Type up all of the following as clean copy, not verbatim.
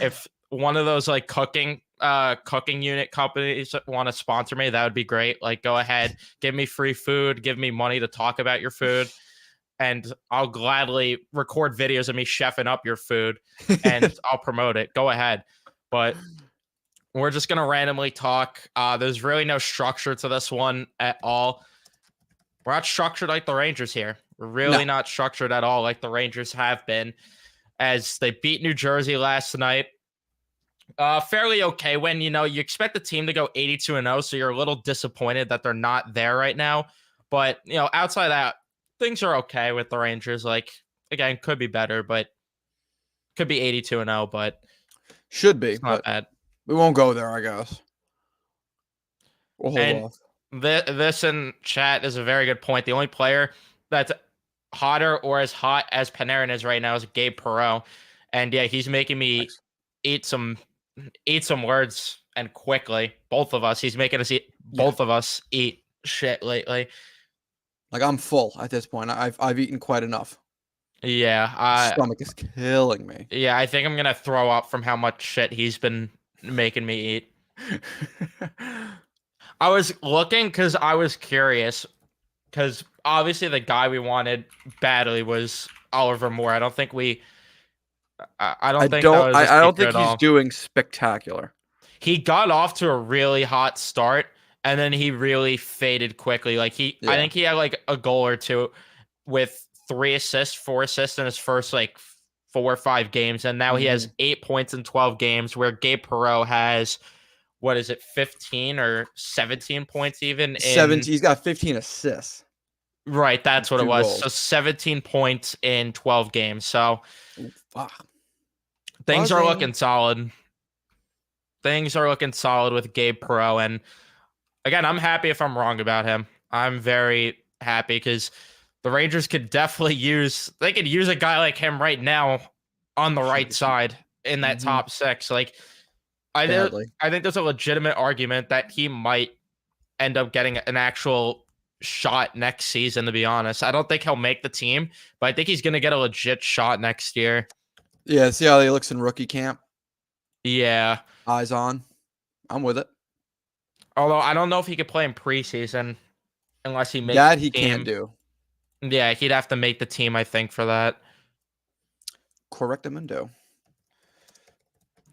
if one of those like cooking unit companies want to sponsor me, that would be great. Like, go ahead, give me free food, give me money to talk about your food, and I'll gladly record videos of me chefing up your food and I'll promote it. Go ahead. But we're just going to randomly talk. There's really no structure to this one at all. We're not structured like the Rangers here. We're really not structured at all like the Rangers have been, as they beat New Jersey last night. Fairly okay win. You know, you expect the team to go 82-0, so you're a little disappointed that they're not there right now. But, you know, outside that, things are okay with the Rangers. Like, again, could be better, but could be 82-0, but should be. It's not bad. We won't go there, I guess. We'll hold off. This in chat is a very good point. The only player that's hotter or as hot as Panarin is right now is Gabe Perreault. And yeah, he's making me eat some words, and quickly. Both of us. He's making us eat both of us eat shit lately. Like, I'm full at this point. I've eaten quite enough. Yeah. My stomach is killing me. Yeah, I think I'm gonna throw up from how much shit he's been making me eat. I was looking because I was curious, because obviously the guy we wanted badly was Oliver Moore. I don't think he's doing spectacular. He got off to a really hot start, and then he really faded quickly. Like I think he had like a goal or two with 4 assists in his first like 4 or 5 games, and now he has 8 points in 12 games, where Gabe Perreault has, what is it, 15 or 17 points even? 17. He's got 15 assists. Right, that's what it was. Goals. So 17 points in 12 games. So things are looking solid. Things are looking solid with Gabe Perreault. And again, I'm happy if I'm wrong about him. I'm very happy because the Rangers could definitely use a guy like him right now on the right side in that top 6. Like, I think there's a legitimate argument that he might end up getting an actual shot next season, to be honest. I don't think he'll make the team, but I think he's going to get a legit shot next year. Yeah, see how he looks in rookie camp? Yeah. Eyes on. I'm with it. Although I don't know if he could play in preseason unless he makes that he can't do. Yeah, he'd have to make the team, I think, for that. Correctamundo.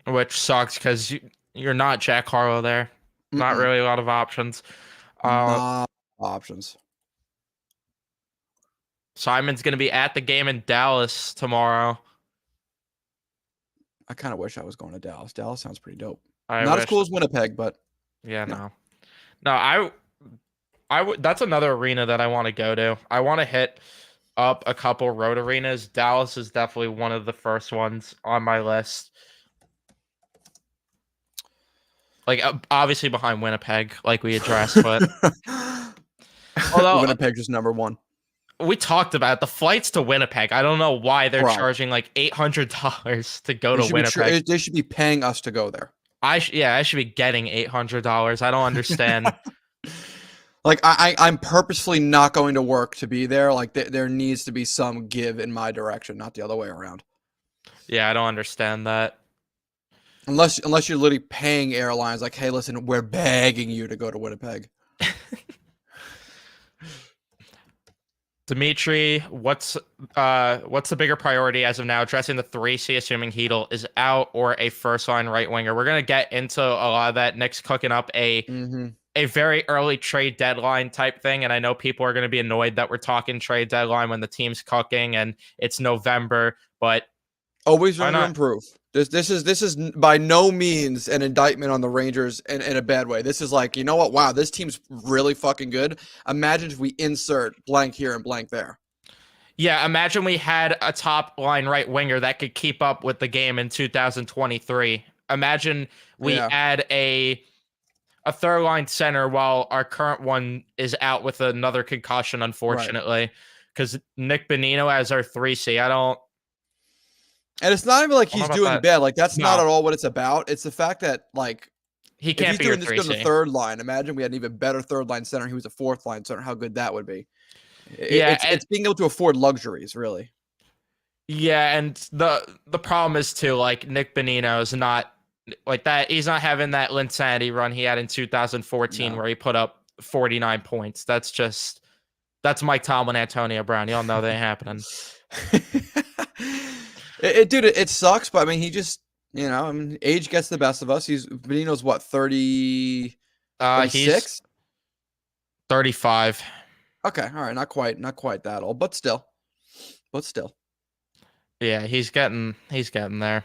Which sucks because you're not Jack Harlow there. Not really a lot of options. Options. Simon's going to be at the game in Dallas tomorrow. I kind of wish I was going to Dallas. Dallas sounds pretty dope. Not as cool as Winnipeg, but yeah, no. That's another arena that I want to go to. I want to hit up a couple road arenas. Dallas is definitely one of the first ones on my list. Like, obviously behind Winnipeg, like we addressed, but although Winnipeg's just number 1. We talked about the flights to Winnipeg. I don't know why they're charging like $800 to go to Winnipeg. They should be paying us to go there. I should be getting $800. I don't understand. Like, I'm purposefully not going to work to be there. Like, there needs to be some give in my direction, not the other way around. Yeah, I don't understand that. Unless you're literally paying airlines, like, hey, listen, we're begging you to go to Winnipeg. Dimitri, what's the bigger priority as of now, addressing the 3C, assuming Hedl is out, or a first-line right winger? We're going to get into a lot of that. Nick's cooking up a very early trade deadline type thing, and I know people are going to be annoyed that we're talking trade deadline when the team's cooking and it's November, but always room to improve. This is by no means an indictment on the Rangers in a bad way. This is like, you know what? Wow, this team's really fucking good. Imagine if we insert blank here and blank there. Yeah, imagine we had a top line right winger that could keep up with the game in 2023. Imagine we add a third line center while our current one is out with another concussion, unfortunately, because Nick Bonino as our 3C. And it's not even like he's doing bad. Like, that's not at all what it's about. It's the fact that, like, he can't be doing this good on the third line. Imagine we had an even better third line center. He was a fourth line center. How good that would be. It's being able to afford luxuries, really. Yeah, and the problem is too, like Nick Bonino is not like that. He's not having that Linsanity run he had in 2014 No. where he put up 49 points. That's Mike Tomlin, Antonio Brown. Y'all know that ain't happening. Dude, it sucks, but I mean, he just, I mean, age gets the best of us. Benino's what, 30, He's 36? 35. Okay, all right, not quite that old, but still. Yeah, he's getting there.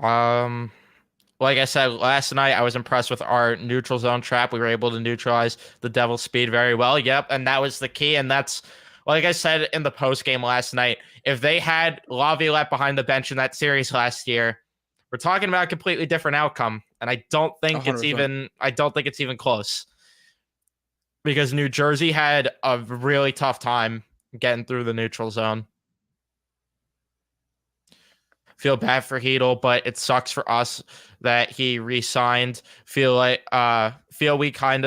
Like I said last night, I was impressed with our neutral zone trap. We were able to neutralize the Devil's speed very well. Yep, and that was the key. And that's, like I said in the post game last night, if they had Laviolette behind the bench in that series last year, we're talking about a completely different outcome. And I don't think it's 100%. even close. Because New Jersey had a really tough time getting through the neutral zone. Feel bad for Heedle, but it sucks for us that he re-signed. Feel like we're kind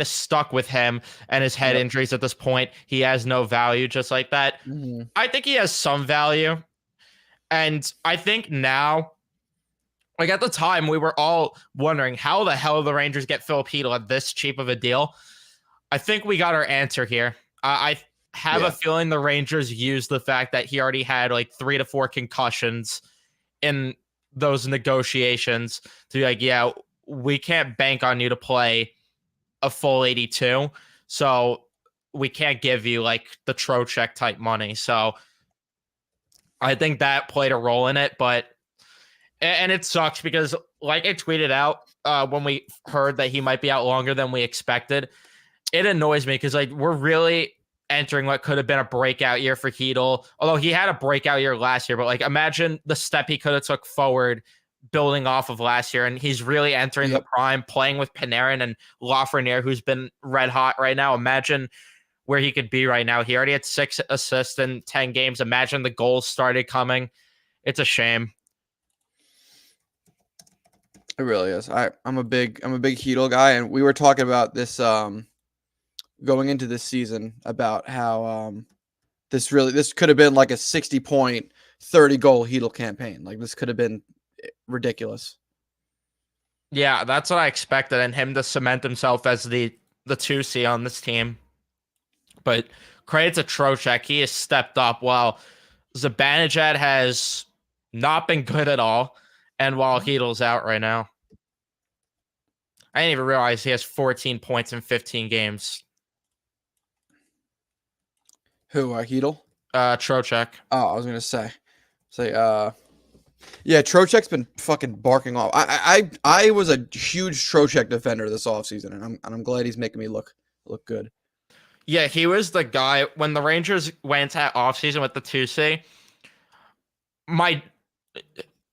of stuck with him and his head Yep. injuries at this point. He has no value just like that. Mm-hmm. I think he has some value. And I think now, like at the time, we were all wondering how the hell the Rangers get Philip Heedle at this cheap of a deal. I think we got our answer here. I have a feeling the Rangers used the fact that he already had like 3 to 4 concussions in those negotiations to be like, yeah, we can't bank on you to play a full 82. So we can't give you like the Trocheck type money. So I think that played a role in it, and it sucks because like I tweeted out when we heard that he might be out longer than we expected, it annoys me because like we're really entering what could have been a breakout year for Heedle. Although he had a breakout year last year, but like imagine the step he could have took forward building off of last year. And he's really entering the prime, playing with Panarin and Lafreniere, who's been red hot right now. Imagine where he could be right now. He already had 6 assists in 10 games. Imagine the goals started coming. It's a shame. It really is. I'm a big Heedle guy, and we were talking about this going into this season about how this could have been like a 60-point, 30-goal Heedle campaign. Like this could have been ridiculous. Yeah, that's what I expected, and him to cement himself as the 2C on this team. But credit to Trocheck, he has stepped up while Zibanejad has not been good at all, and while Heedle's out right now. I didn't even realize he has 14 points in 15 games. Who, Heedle? Trocheck. Oh, I was gonna say, yeah, Trocheck's been fucking barking off. I was a huge Trocheck defender this offseason, and I'm glad he's making me look good. Yeah, he was the guy when the Rangers went at offseason with the 2C.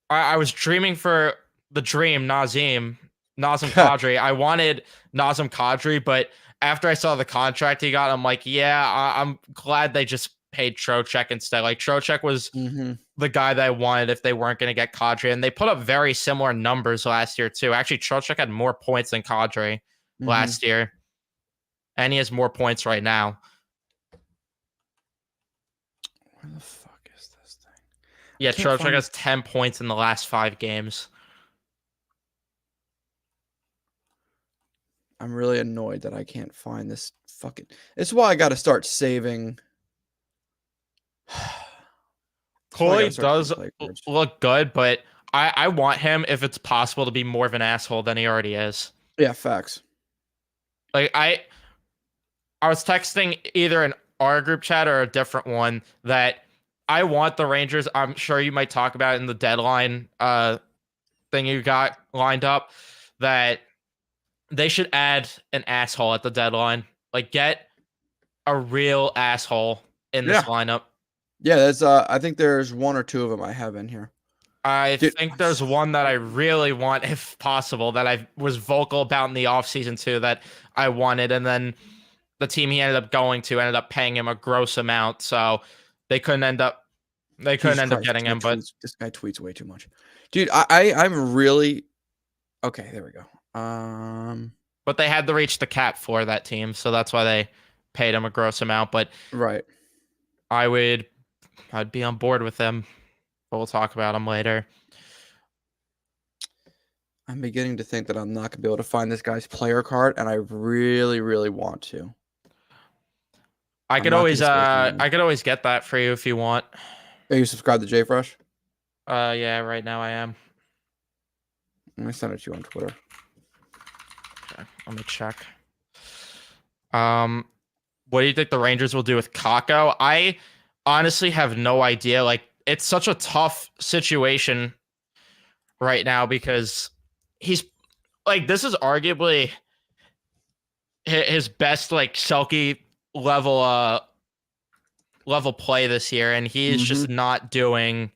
I was dreaming for the dream, Nazem Kadri. I wanted Nazem Kadri, but after I saw the contract he got, I'm like, yeah, I'm glad they just paid Trocheck instead. Like Trocheck was the guy that I wanted if they weren't going to get Kadri, and they put up very similar numbers last year too. Actually, Trocheck had more points than Kadri last year, and he has more points right now. Where the fuck is this thing? Yeah, Trocheck has 10 points in the last 5 games. I'm really annoyed that I can't find this fucking. It's why I got to start saving. Coley does look good, but I want him, if it's possible, to be more of an asshole than he already is. Yeah, facts. Like I was texting either in our group chat or a different one that I want the Rangers. I'm sure you might talk about it in the deadline thing you got lined up, that they should add an asshole at the deadline. Like get a real asshole in this lineup. Yeah, there's I think there's 1 or 2 of them I have in here. I think there's one that I really want, if possible, that I was vocal about in the offseason too, that I wanted, and then the team he ended up going to ended up paying him a gross amount, so they couldn't end up getting him. But this guy tweets way too much, dude. I'm really okay. There we go. But they had to reach the cap for that team, so that's why they paid him a gross amount. But right. I'd be on board with him. But we'll talk about him later. I'm beginning to think that I'm not gonna be able to find this guy's player card, and I really, really want to. I could always get that for you if you want. Are you subscribed to JFresh? Yeah, right now I am. Let me send it to you on Twitter. Okay, let me check. What do you think the Rangers will do with Kakko? I honestly have no idea. Like, it's such a tough situation right now because he's like, this is arguably his best like Selke level play this year, and he's just not doing.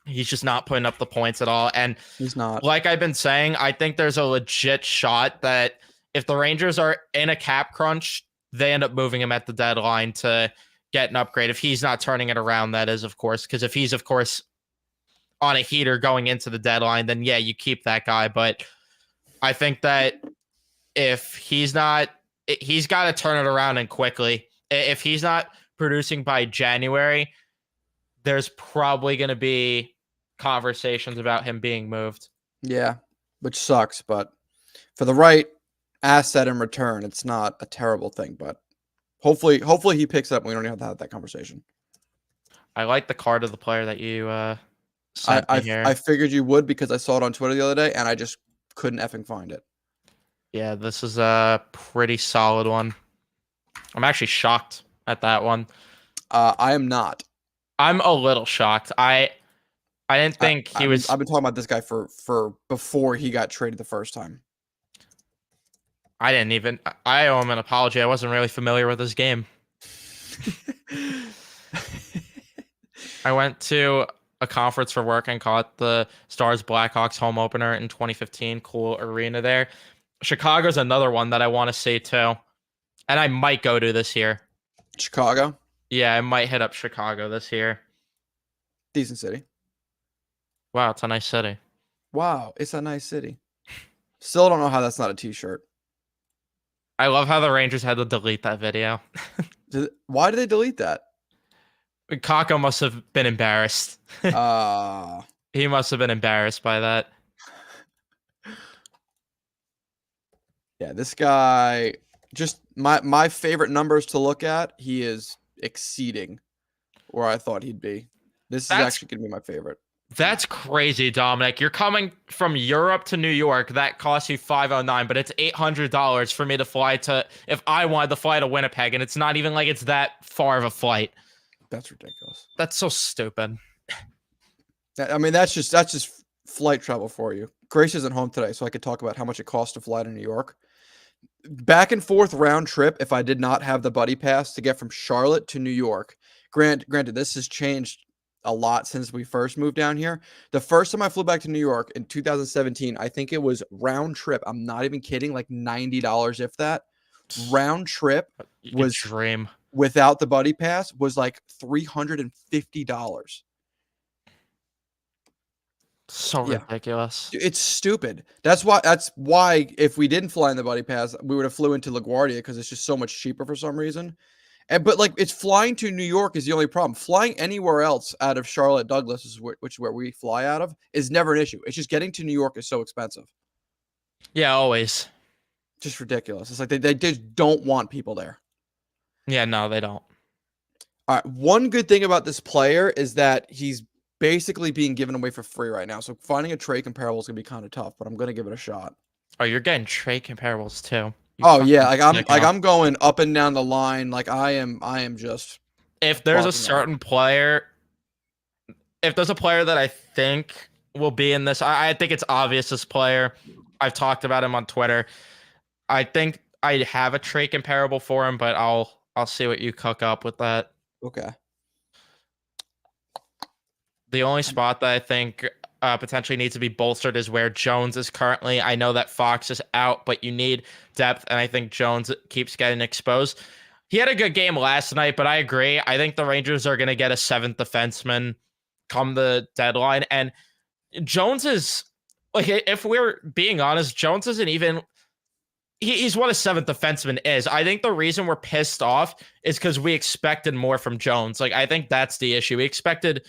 He's just not putting up the points at all. And he's not. Like I've been saying, I think there's a legit shot that if the Rangers are in a cap crunch, they end up moving him at the deadline to get an upgrade. If he's not turning it around, that is, of course. Because if he's, of course, on a heater going into the deadline, then yeah, you keep that guy. But I think that if he's not, he's got to turn it around and quickly. If he's not producing by January, there's probably going to be conversations about him being moved. Yeah, which sucks, but for the right asset in return, it's not a terrible thing. But hopefully he picks up and we don't even have to have that conversation. I like the card of the player that you sent me here. I figured you would because I saw it on Twitter the other day and I just couldn't effing find it. Yeah, this is a pretty solid one. I'm actually shocked at that one. I am not. I'm a little shocked. I didn't think he was. I've been talking about this guy for before he got traded the first time. I owe him an apology. I wasn't really familiar with his game. I went to a conference for work and caught the Stars Blackhawks home opener in 2015. Cool arena there. Chicago's another one that I want to see too. And I might go to this year. Chicago? Yeah, I might hit up Chicago this year. Decent city. Wow, it's a nice city. Wow, it's a nice city. Still don't know how that's not a t-shirt. I love how the Rangers had to delete that video. Why did they delete that? Kakko must have been embarrassed. He must have been embarrassed by that. Yeah, this guy, just my favorite numbers to look at, he is exceeding where I thought he'd be. This is actually going to be my favorite. That's crazy, Dominic. You're coming from Europe to New York. That costs you $509, but it's $800 for me to fly to, if I wanted to fly to Winnipeg, and it's not even like it's that far of a flight. That's ridiculous. That's so stupid. I mean, that's just flight travel for you. Grace isn't home today, so I could talk about how much it costs to fly to New York. Back and forth round trip, if I did not have the buddy pass to get from Charlotte to New York. Granted, this has changed a lot since we first moved down here. The first time I flew back to New York in 2017, I think it was round trip. I'm not even kidding, like $90, if that. Round trip was dream. Without the buddy pass was like $350. So ridiculous. It's stupid. That's why if we didn't fly in the buddy pass, we would have flew into LaGuardia because it's just so much cheaper for some reason. But like, it's flying to New York is the only problem. Flying anywhere else out of Charlotte Douglas, which is where we fly out of, is never an issue. It's just getting to New York is so expensive. Yeah, always. Just ridiculous. It's like they just don't want people there. Yeah, no, they don't. All right. One good thing about this player is that he's basically being given away for free right now. So finding a trade comparable is gonna be kind of tough, but I'm gonna give it a shot. Oh, you're getting trade comparables too. Oh yeah, I'm going up and down the line. Like I am just. If there's a certain player, if there's a player that I think will be in this, I think it's obvious this player. I've talked about him on Twitter. I think I have a trade comparable for him, but I'll see what you cook up with that. Okay. The only spot that I think potentially needs to be bolstered is where Jones is currently. I know that Fox is out, but you need depth, and I think Jones keeps getting exposed. He had a good game last night, but I agree. I think the Rangers are going to get a seventh defenseman come the deadline, and Jones is, like, if we're being honest, Jones isn't even he's what a seventh defenseman is. I think the reason we're pissed off is because we expected more from Jones. Like, I think that's the issue. We expected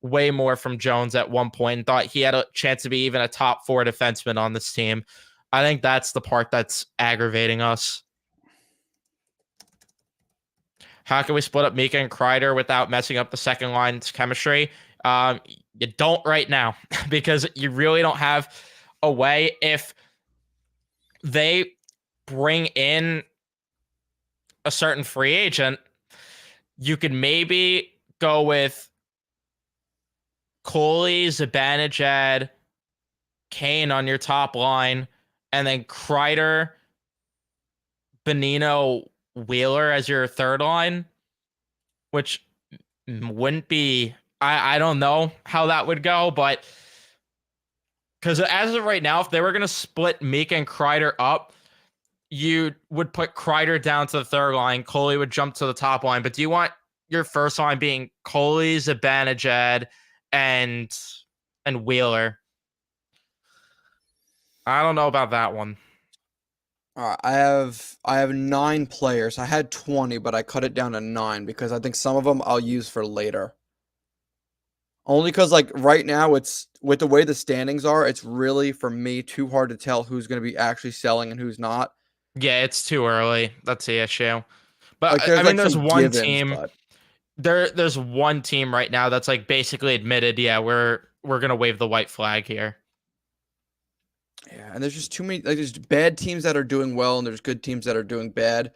way more from Jones at one point and thought he had a chance to be even a top 4 defenseman on this team. I think that's the part that's aggravating us. How can we split up Mika and Kreider without messing up the second line's chemistry? You don't right now because you really don't have a way. If they bring in a certain free agent, you could maybe go with Coley, Zibanejad, Kane on your top line, and then Kreider, Bonino, Wheeler as your third line, which wouldn't be. I don't know how that would go, but because as of right now, if they were going to split Mika and Kreider up, you would put Kreider down to the third line. Coley would jump to the top line. But do you want your first line being Coley, Zibanejad, and Wheeler? I don't know about that one. All right, I have 9 players. I had 20, but I cut it down to 9 because I think some of them I'll use for later. Only because, like, right now, it's with the way the standings are, it's really, for me, too hard to tell who's going to be actually selling and who's not. Yeah, it's too early. That's the issue. But Like, there's, I mean, like, there's some one givens, team. but There's one team right now that's like basically admitted, yeah, we're gonna wave the white flag here. yeah, and there's just too many. Like, there's bad teams that are doing well, and there's good teams that are doing bad.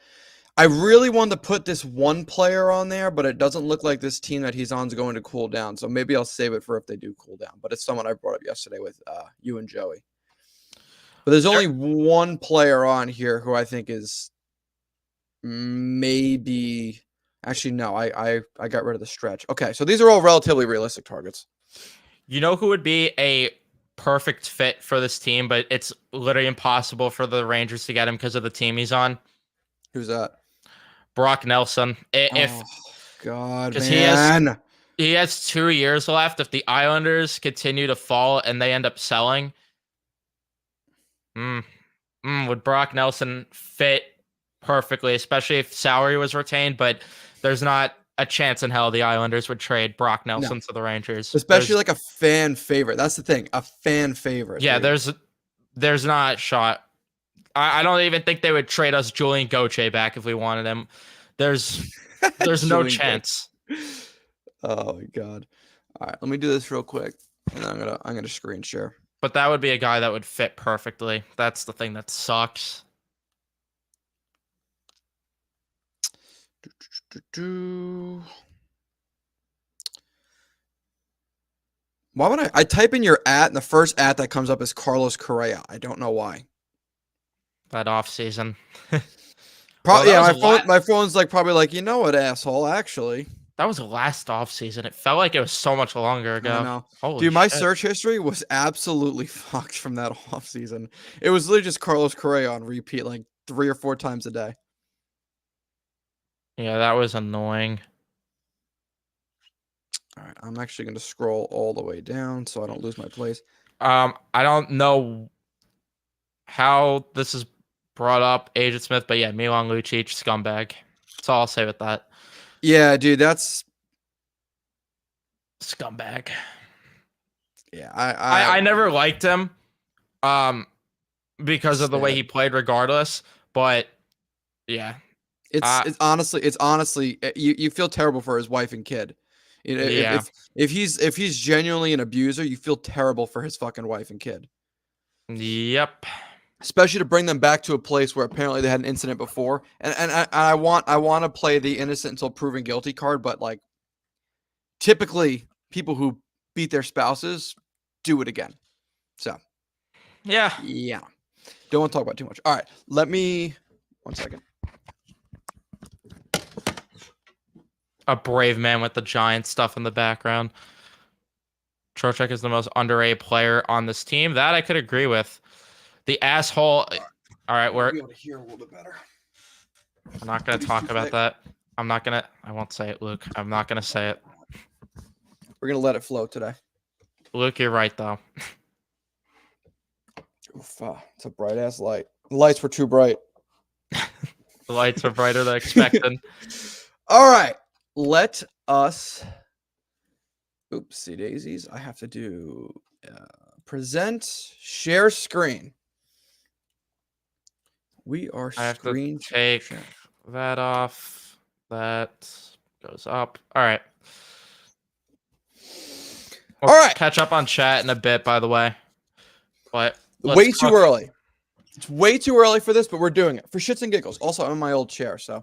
I really wanted to put this one player on there, but it doesn't look like this team that he's on is going to cool down. So maybe I'll save it for if they do cool down. But it's someone I brought up yesterday with you and Joey. But there's only one player on here who I think is maybe. Actually, no, I got rid of the stretch. Okay, so these are all relatively realistic targets. You know who would be a perfect fit for this team, but it's literally impossible for the Rangers to get him because of the team he's on? Who's that? Brock Nelson. If God, man, he has 2 years left. If the Islanders continue to fall and they end up selling, would Brock Nelson fit perfectly, especially if salary was retained? But there's not a chance in hell the Islanders would trade Brock Nelson to the Rangers. Especially like a fan favorite. That's the thing. A fan favorite. Yeah, there's not a shot. I don't even think they would trade us Julian Gauthier back if we wanted him. There's no chance. Oh my God. All right, let me do this real quick. And then I'm gonna screen share. But that would be a guy that would fit perfectly. That's the thing that sucks. Why would I type in your @ and the first @ that comes up is Carlos Correa? I don't know why. That off season. Probably, yeah. My phone's like probably like, you know what, asshole. Actually, that was last off season. It felt like it was so much longer ago. I know. Holy dude, my shit. search history was absolutely fucked from that off season. It was literally just Carlos Correa on repeat like 3 or 4 times a day. Yeah, that was annoying. All right, I'm actually going to scroll all the way down so I don't lose my place. I don't know how this is brought up, Agent Smith, but yeah, Milan Lucic, scumbag. That's all I'll say with that. Yeah, dude, that's scumbag. Yeah, I never liked him, because of the way he played, regardless. But yeah, it's honestly you feel terrible for his wife and kid. You know, if he's genuinely an abuser, you feel terrible for his fucking wife and kid. Yep. Especially to bring them back to a place where apparently they had an incident before. And I want to play the innocent until proven guilty card, but like typically people who beat their spouses do it again. So yeah. Don't want to talk about it too much. All right, let me 1 second. A brave man with the giant stuff in the background. Trocheck is the most underrated player on this team. That I could agree with. The asshole. All right, we're able to hear a little bit better. I'm not going to talk about that. I won't say it, Luke. I'm not going to say it. We're going to let it flow today. Luke, you're right, though. Oof, it's a bright ass light. The lights were too bright. The lights were brighter than expected. All right. Let us. Oopsie daisies. I have to do present, share screen. We are I have screen to take sharing. that off. That goes up. All right. We'll All right. catch up on chat in a bit, by the way. But Way too early. It's way too early for this, but we're doing it for shits and giggles. Also, I'm in my old chair, so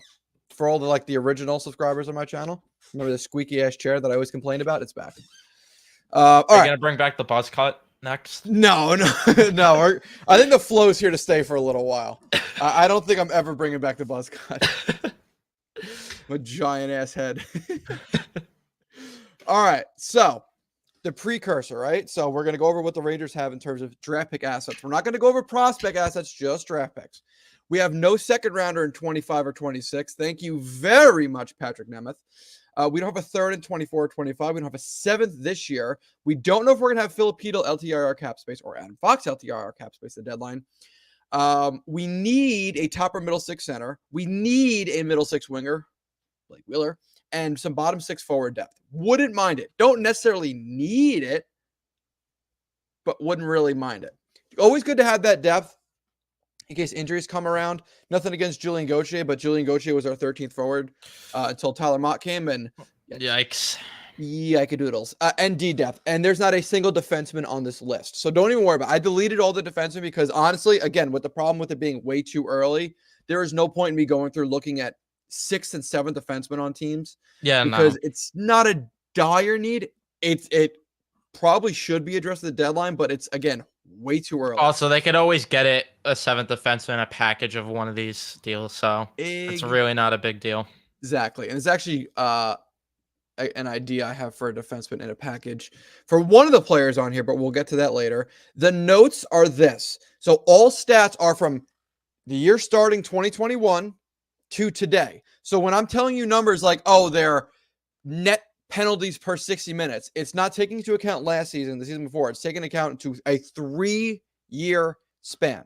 for all the original subscribers on my channel, remember the squeaky ass chair that I always complained about? It's back. All Are you right. gonna bring back the buzz cut next? No. I think the flow's here to stay for a little while. I don't think I'm ever bringing back the buzz cut. A giant ass head. All right, so the precursor, right? So we're going to go over what the Rangers have in terms of draft pick assets. We're not going to go over prospect assets, just draft picks. We have no second rounder in 25 or 26. Thank you very much, Patrick Nemeth. We don't have a third in 24 or 25. We don't have a seventh this year. We don't know if we're going to have Filipino LTIR cap space or Adam Fox LTIR cap space at the deadline. We need a top or middle six center. We need a middle six winger, Blake Wheeler, and some bottom six forward depth. Wouldn't mind it. Don't necessarily need it, but wouldn't really mind it. Always good to have that depth in case injuries come around. Nothing against Julian Gauthier, but Julian Gauthier was our 13th forward until Tyler Mott came, and yikes. Yikadoodles. And D depth. And there's not a single defenseman on this list. So don't even worry about it. I deleted all the defensemen because honestly, again, with the problem with it being way too early, there is no point in me going through looking at 6th and 7th defensemen on teams. Yeah, because it's not a dire need. It probably should be addressed at the deadline, but it's again way too early. Also, they could always get it a 7th defenseman, a package of one of these deals, so it's really not a big deal. Exactly, and it's actually an idea I have for a defenseman in a package for one of the players on here, but we'll get to that later. The notes are this: so all stats are from the year starting 2021 to today. So when I'm telling you numbers like, oh, they're net penalties per 60 minutes, it's not taking into account last season, the season before. It's taking account into a 3-year span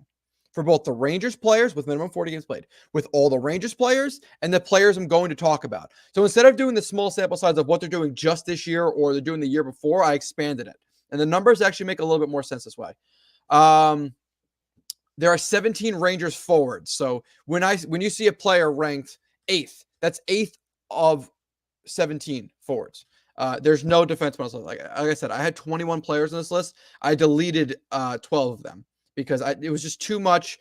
for both the Rangers players with minimum 40 games played, with all the Rangers players and the players I'm going to talk about. So instead of doing the small sample size of what they're doing just this year or they're doing the year before, I expanded it. And the numbers actually make a little bit more sense this way. There are 17 Rangers forwards. So when you see a player ranked 8th, that's 8th of 17 forwards. There's no defensemen. Like I said, I had 21 players on this list. I deleted 12 of them because it was just too much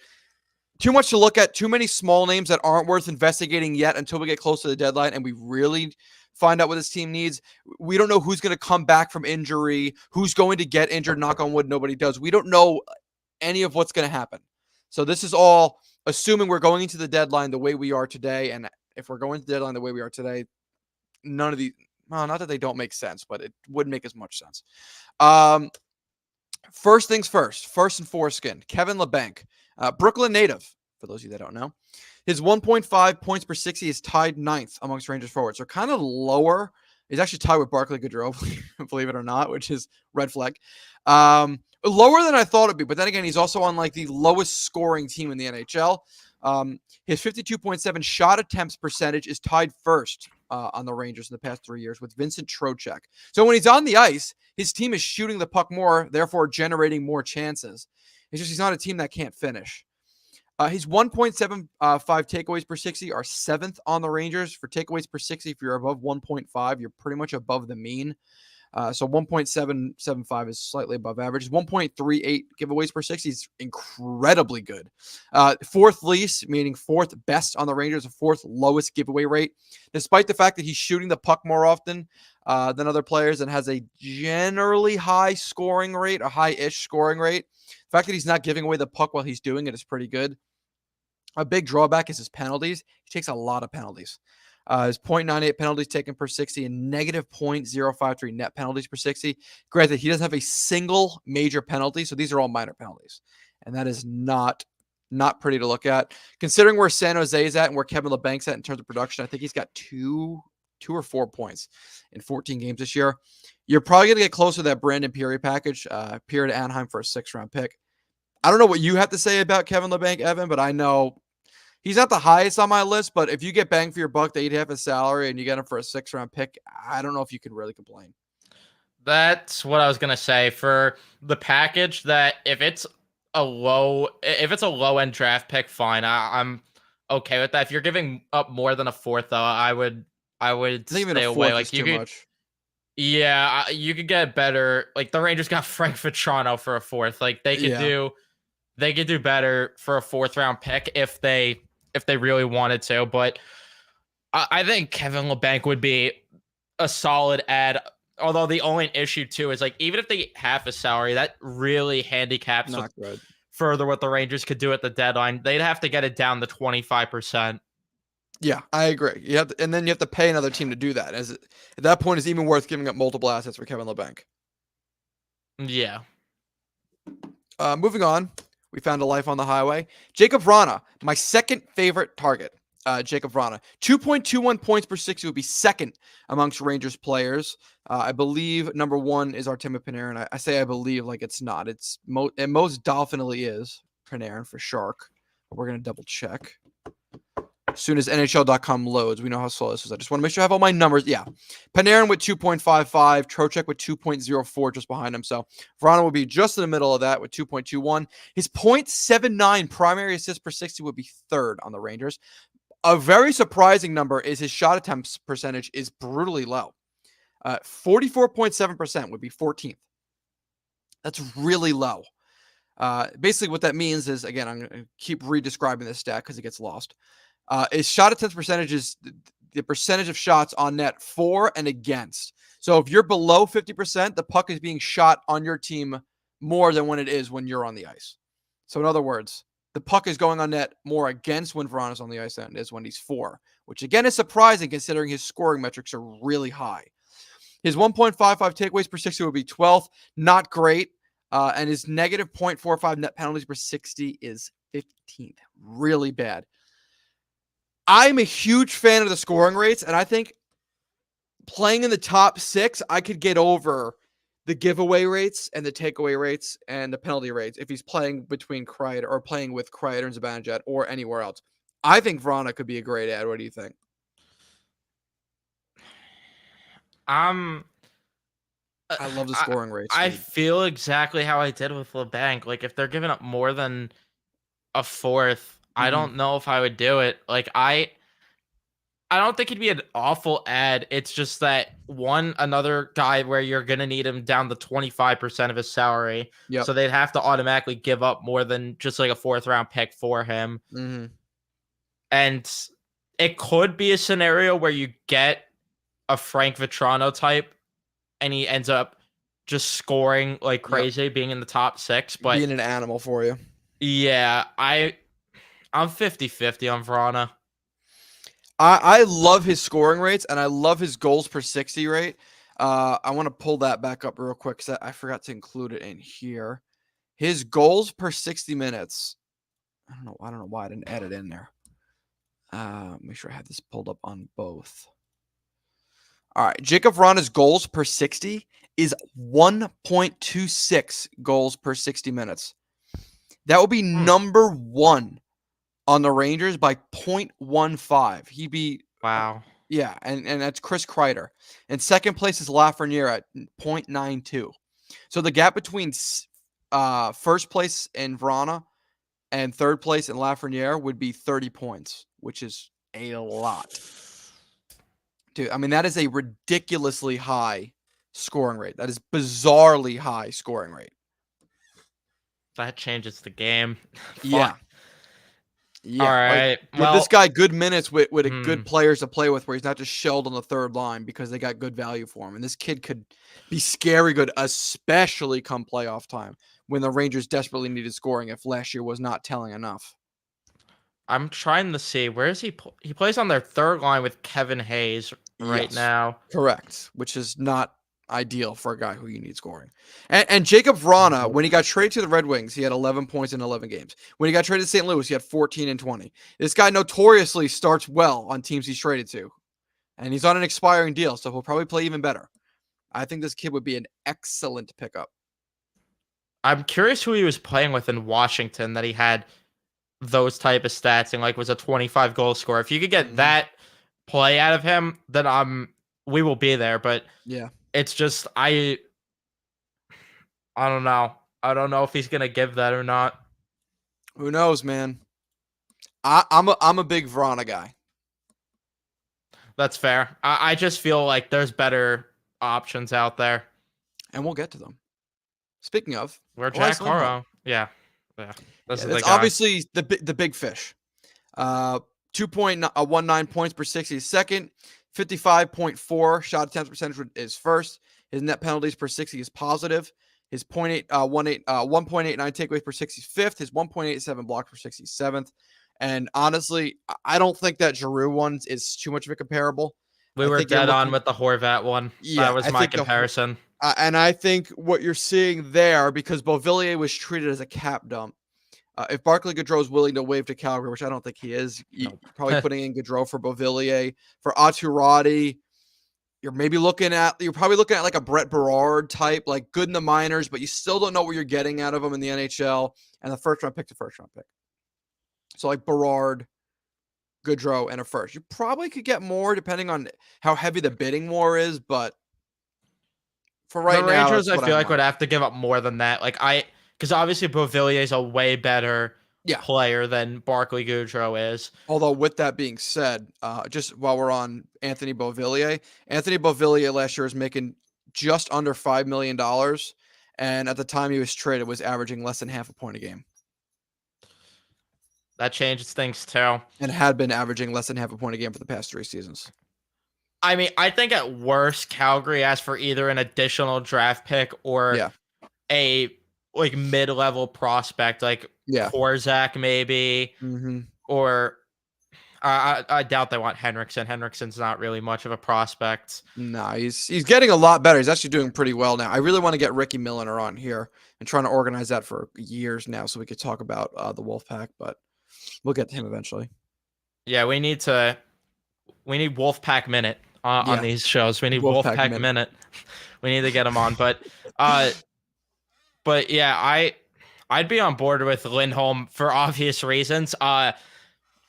to look at. Too many small names that aren't worth investigating yet until we get close to the deadline and we really find out what this team needs. We don't know who's going to come back from injury, who's going to get injured. Knock on wood, nobody does. We don't know any of what's going to happen. So this is all assuming we're going into the deadline the way we are today. And if we're going to the deadline the way we are today, none of these, well, not that they don't make sense, but it wouldn't make as much sense. First things first and foreskin, Kevin LeBanc, Brooklyn native, for those of you that don't know. His 1.5 points per 60 is tied 9th amongst Rangers forwards. So kind of lower. He's actually tied with Barclay Goodrow, believe it or not, which is red flag. Lower than I thought it'd be, but then again, he's also on like the lowest scoring team in the NHL. His 52.7 shot attempts percentage is tied first on the Rangers in the past 3 years with Vincent Trocheck. So when he's on the ice, his team is shooting the puck more, therefore generating more chances. It's just he's not a team that can't finish. His 1.75 takeaways per 60 are 7th on the Rangers. For takeaways per 60, if you're above 1.5, you're pretty much above the mean. So 1.775 is slightly above average. 1.38 giveaways per 60 is incredibly good. 4th least, meaning 4th best on the Rangers, 4th lowest giveaway rate. Despite the fact that he's shooting the puck more often than other players and has a generally high scoring rate, a high-ish scoring rate, the fact that he's not giving away the puck while he's doing it is pretty good. A big drawback is his penalties. He takes a lot of penalties. His 0.98 penalties taken per 60 and negative 0.053 net penalties per 60. Granted, he doesn't have a single major penalty, so these are all minor penalties. And that is not pretty to look at. Considering where San Jose is at and where Kevin LeBanc's at in terms of production, I think he's got two or 4 points in 14 games this year. You're probably going to get closer to that Brandon Peary package. Peary to Anaheim for a 6th-round pick. I don't know what you have to say about Kevin LeBanc, Evan, but I know he's not the highest on my list. But if you get bang for your buck, they eat half his salary, and you get him for a 6th-round pick, I don't know if you can really complain. That's what I was gonna say for the package. That if it's a low end draft pick, fine. I'm okay with that. If you're giving up more than a 4th, though, I would I think even a stay away. 4th is Like you too could, much. yeah, you could get better. Like the Rangers got Frank Vetrano for a 4th. Like Yeah. they could do better for a 4th-round pick if they really wanted to. But I think Kevin LeBanc would be a solid ad. Although the only issue too is like even if they half a salary, that really handicaps Not good. further what the Rangers could do at the deadline. They'd have to get it down to 25%. Yeah, I agree. You have to, and then you have to pay another team to do that. At that point, it's even worth giving up multiple assets for Kevin LeBanc. Yeah. Moving on, we found a life on the highway. Jacob Vrana, my second favorite target. Jacob Vrana, 2.21 points per 60 would be second amongst Rangers players. I believe number 1 is Artemi Panarin. I say I believe like it's not. It most definitely is Panarin for Shark. But we're gonna double check. As soon as NHL.com loads, we know how slow this is. I just want to make sure I have all my numbers. Yeah. Panarin with 2.55, Trocheck with 2.04 just behind him. So Vrana will be just in the middle of that with 2.21. His .79 primary assists per 60 would be 3rd on the Rangers. A very surprising number is his shot attempts percentage is brutally low. 44.7% would be 14th. That's really low. Basically what that means is, again, I'm going to keep redescribing this stat because it gets lost. His shot attempts percentage is the percentage of shots on net for and against. So if you're below 50%, the puck is being shot on your team more than when it is when you're on the ice. So in other words, the puck is going on net more against when Vrana's on the ice than it is when he's for, which again is surprising considering his scoring metrics are really high. His 1.55 takeaways per 60 would be 12th, not great. And his negative 0.45 net penalties per 60 is 15th, really bad. I'm a huge fan of the scoring rates, and I think playing in the top 6, I could get over the giveaway rates and the takeaway rates and the penalty rates if he's playing between Kreider or playing with Kreider and Zibanejad or anywhere else. I think Vrana could be a great ad. What do you think? I love the scoring rates. I Dude. feel exactly how I did with LeBanc. Like if they're giving up more than a 4th, I don't know if I would do it. Like I don't think he'd be an awful ad. It's just that another guy where you're gonna need him down to 25% of his salary. Yep. So they'd have to automatically give up more than just like a 4th-round pick for him. Mm-hmm. And it could be a scenario where you get a Frank Vetrano type and he ends up just scoring like crazy, being in the top 6. But being an animal for you. Yeah, I'm 50-50 on Vrana. I love his scoring rates, and I love his goals per 60 rate. I want to pull that back up real quick because I forgot to include it in here. His goals per 60 minutes. I don't know why I didn't add it in there. Make sure I have this pulled up on both. All right, Jacob Vrana's goals per 60 is 1.26 goals per 60 minutes. That would be number 1 on the Rangers by 0.15. He'd be wow. Yeah, and that's Chris Kreider. And second place is Lafreniere at 0.92. So the gap between first place in Vrana and third place in Lafreniere would be 30 points, which is a lot. Dude, I mean, that is a ridiculously high scoring rate. That is bizarrely high scoring rate. That changes the game. Yeah. Yeah. All right. Give this guy good minutes with a good players to play with where he's not just shelled on the third line because they got good value for him. And this kid could be scary good, especially come playoff time when the Rangers desperately needed scoring if last year was not telling enough. I'm trying to see. Where is he? He plays on their third line with Kevin Hayes right now. Correct. Which is not ideal for a guy who you need scoring. And Jacob Vrana, when he got traded to the Red Wings, he had 11 points in 11 games. When he got traded to St. Louis, he had 14 and 20. This guy notoriously starts well on teams he's traded to. And he's on an expiring deal, so he'll probably play even better. I think this kid would be an excellent pickup. I'm curious who he was playing with in Washington that he had those type of stats and like was a 25 goal scorer. If you could get that play out of him, then we will be there. But Yeah, it's just I don't know. I don't know if he's gonna give that or not. who knows, man. I'm a big Verona guy. That's fair. I just feel like there's better options out there. And we'll get to them. Speaking of, Where Jack Elias Lindholm. Harrow. Yeah. That's That's obviously the big fish. 2.19 points per 60 is second. 55.4 shot attempt percentage is first. His net penalties per 60 is positive. His 1.89 takeaways per 60 is fifth. His 1.87 blocks per 60 is seventh. And honestly, I don't think that Giroux one is too much of a comparable. We were dead on with the Horvat one. Yeah, that was my comparison. And I think what you're seeing there, because Beauvillier was treated as a cap dump, if Barclay Gaudreau is willing to waive to Calgary, which I don't think he is, probably putting in Gaudreau for Beauvillier. For Aturati, you're probably looking at like a Brett Berard type, like good in the minors, but you still don't know what you're getting out of him in the NHL. And the first round pick. So like Berard, Gaudreau, and a first. You probably could get more depending on how heavy the bidding war is, but for right now, the Rangers, I feel like would have to give up more than that. Because obviously Beauvillier is a way better player than Barclay Gaudreau is. Although with that being said, just while we're on Anthony Beauvillier last year was making just under $5 million, and at the time he was traded was averaging less than half a point a game. That changes things too. And had been averaging less than half a point a game for the past 3 seasons. I mean, I think at worst, Calgary asked for either an additional draft pick or a like mid-level prospect, like Korzak maybe, or I doubt they want Henriksen. Henriksen's not really much of a prospect. No, he's getting a lot better. He's actually doing pretty well now. I really want to get Ricky Milliner on here and trying to organize that for years now so we could talk about the Wolfpack, but we'll get to him eventually. Yeah, we need Wolfpack Minute on these shows. We need Wolfpack Minute. We need to get him on, but yeah, I'd be on board with Lindholm for obvious reasons. I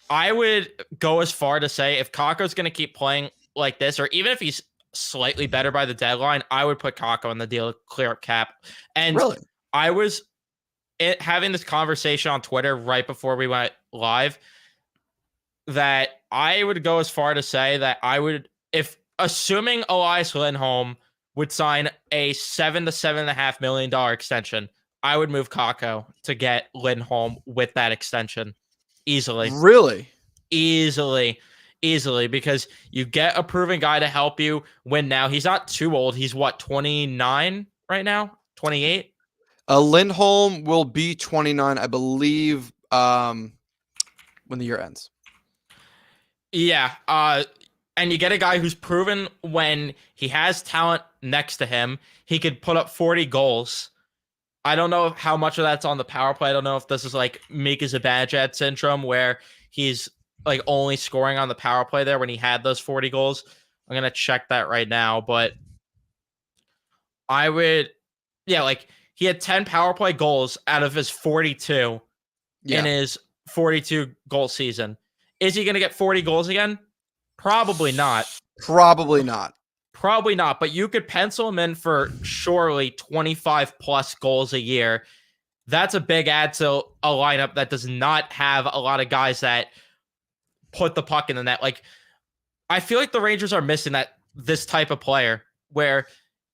would go as far to say if Kakko's going to keep playing like this, or even if he's slightly better by the deadline, I would put Kakko in the deal to clear up cap. And really? I was having this conversation on Twitter right before we went live that I would go as far to say that I would, if assuming Elias Lindholm would sign a $7 to $7.5 million extension, I would move Kakko to get Lindholm with that extension easily. Really? Easily, because you get a proven guy to help you win now. He's not too old. He's what, 29 right now? 28? Lindholm will be 29, I believe, when the year ends. Yeah. And you get a guy who's proven when he has talent next to him, he could put up 40 goals. I don't know how much of that's on the power play. I don't know if this is like Mika Zibanejad syndrome where he's like only scoring on the power play there when he had those 40 goals. I'm going to check that right now, but I would, like he had 10 power play goals out of his 42 in his 42 goal season. Is he going to get 40 goals again? Probably not. But you could pencil him in for surely 25 plus goals a year. That's a big add to a lineup that does not have a lot of guys that put the puck in the net. Like, I feel like the Rangers are missing this type of player where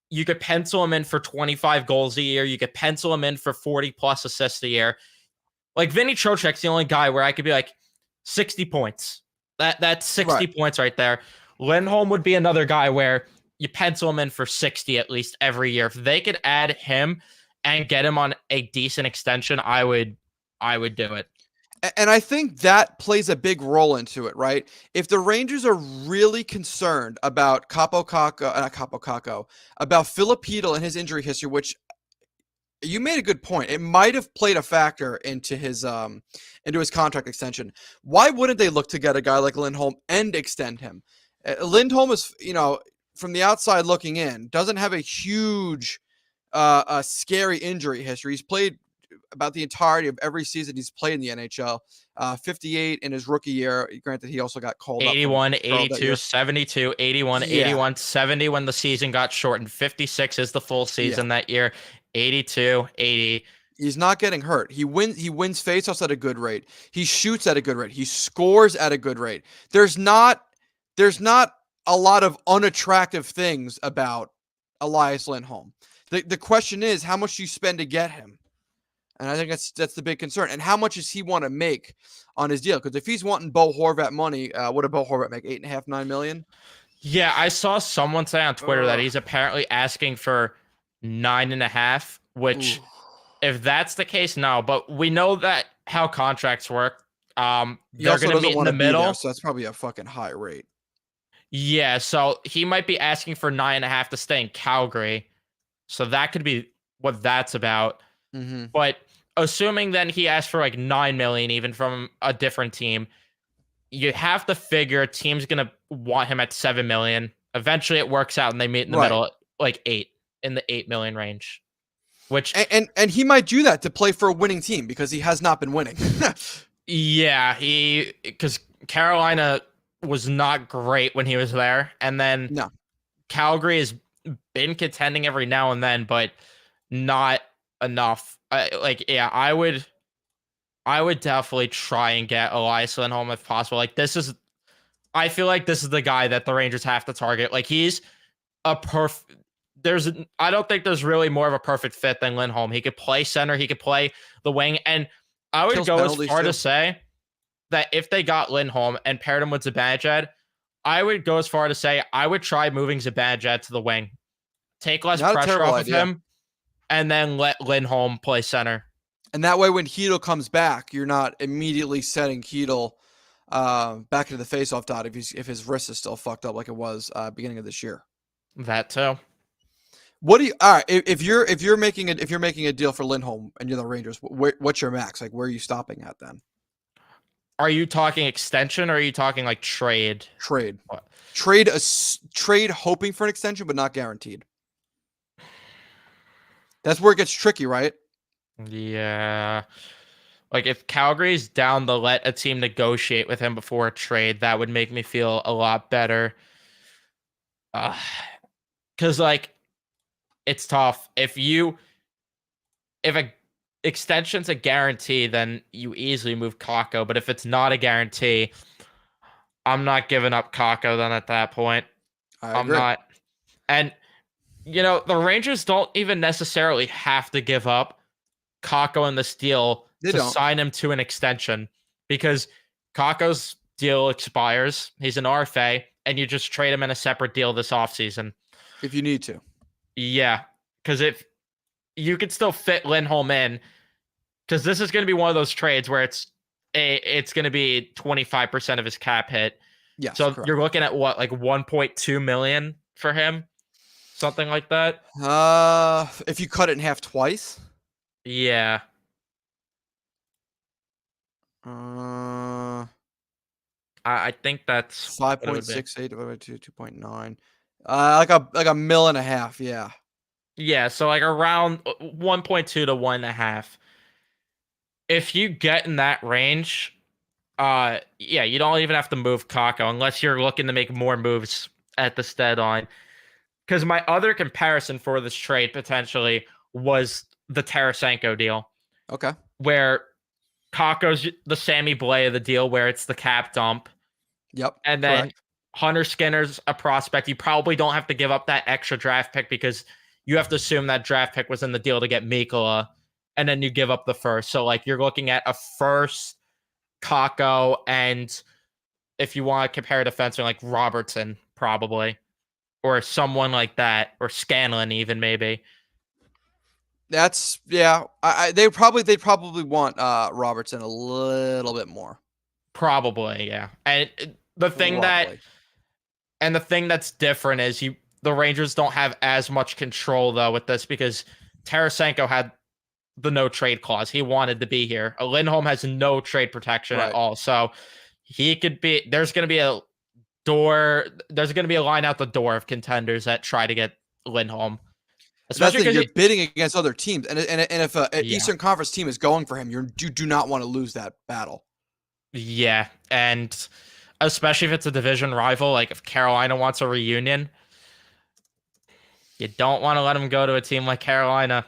you could pencil him in for 25 goals a year. You could pencil him in for 40 plus assists a year. Like Vinny Trocheck's the only guy where I could be like 60 points. That's 60 points right there. Lindholm would be another guy where you pencil him in for 60 at least every year. If they could add him and get him on a decent extension, I would do it. And I think that plays a big role into it, right? If the Rangers are really concerned about about Filip Chytil and his injury history, which you made a good point. It might have played a factor into his contract extension. Why wouldn't they look to get a guy like Lindholm and extend him? Lindholm is, from the outside looking in, doesn't have a huge a scary injury history. He's played about the entirety of every season he's played in the NHL. 58 in his rookie year. Granted, he also got called up from 81, that 82, year. 72, 81, Yeah. 81, 70 when the season got shortened. 56 is the full season that year. 82, 80. He's not getting hurt. He wins faceoffs at a good rate. He shoots at a good rate. He scores at a good rate. There's not a lot of unattractive things about Elias Lindholm. The question is, how much do you spend to get him? And I think that's the big concern. And how much does he want to make on his deal? Because if he's wanting Bo Horvat money, what did Bo Horvat make? $8.5, $9 million? Yeah, I saw someone say on Twitter that he's apparently asking for 9.5, which if that's the case, no. But we know that how contracts work. They're going to meet in the middle. There, so that's probably a fucking high rate. Yeah, so he might be asking for 9.5 to stay in Calgary. So that could be what that's about. Mm-hmm. But assuming then he asked for like 9 million even from a different team, you have to figure a team's gonna want him at 7 million. Eventually it works out and they meet in the middle at like 8, in the 8 million range. Which and he might do that to play for a winning team because he has not been winning. Yeah, because Carolina was not great when he was there, and then Calgary has been contending every now and then, but not enough. I would definitely try and get Elias Lindholm if possible. I feel like this is the guy that the Rangers have to target. Like he's a I don't think there's really more of a perfect fit than Lindholm. He could play center, he could play the wing, and I would go as far to say that if they got Lindholm and paired him with Zibanejad, I would go as far to say I would try moving Zibanejad to the wing, take less pressure off of him, and then let Lindholm play center. And that way, when Chytil comes back, you're not immediately setting Chytil back into the faceoff dot if his wrist is still fucked up like it was beginning of this year. That too. What do you? All right, if you're making a deal for Lindholm and you're the Rangers, what's your max? Like, where are you stopping at then? Are you talking extension or are you talking like trade? Trade, hoping for an extension, but not guaranteed. That's where it gets tricky, right? Yeah. Like if Calgary's down to let a team negotiate with him before a trade, that would make me feel a lot better. Because like it's tough. If a extension's a guarantee, then you easily move Kakko. But if it's not a guarantee, I'm not giving up Kakko then at that point. I'm not. And, the Rangers don't even necessarily have to give up Kakko in this deal sign him to an extension because Kakko's deal expires. He's an RFA, and you just trade him in a separate deal this offseason. If you need to. Yeah, because if you could still fit Lindholm in, because this is going to be one of those trades where it's going to be 25% of his cap hit. Yeah. So correct. You're looking at what, like 1.2 million for him, something like that. If you cut it in half twice. Yeah. I think that's 5.68 divided by 2.9. Like a $1.5 million. Yeah. Yeah. So like around 1.2 to 1.5. If you get in that range, you don't even have to move Kakko unless you're looking to make more moves at the deadline. Because my other comparison for this trade potentially was the Tarasenko deal. Okay. Where Kakko's the Sammy Blais of the deal, where it's the cap dump. Yep. And then Hunter Skinner's a prospect. You probably don't have to give up that extra draft pick because you have to assume that draft pick was in the deal to get Mikkola, and then you give up the first. So like you're looking at a first, Kakko, and if you want to compare defenseman like Robertson, probably, or someone like that, or Scanlon even maybe. That's they probably want Robertson a little bit more. Probably, yeah. And the thing that's different is the Rangers don't have as much control though with this because Tarasenko had the no trade clause. He wanted to be here. Lindholm has no trade protection at all. So he could be there's gonna be a line out the door of contenders that try to get Lindholm. That's especially the thing. because You're bidding against other teams, and if an yeah, Eastern Conference team is going for him, you do not want to lose that battle. yeah, and especially if it's a division rival, like if Carolina wants a reunion, you don't want to let him go to a team like Carolina.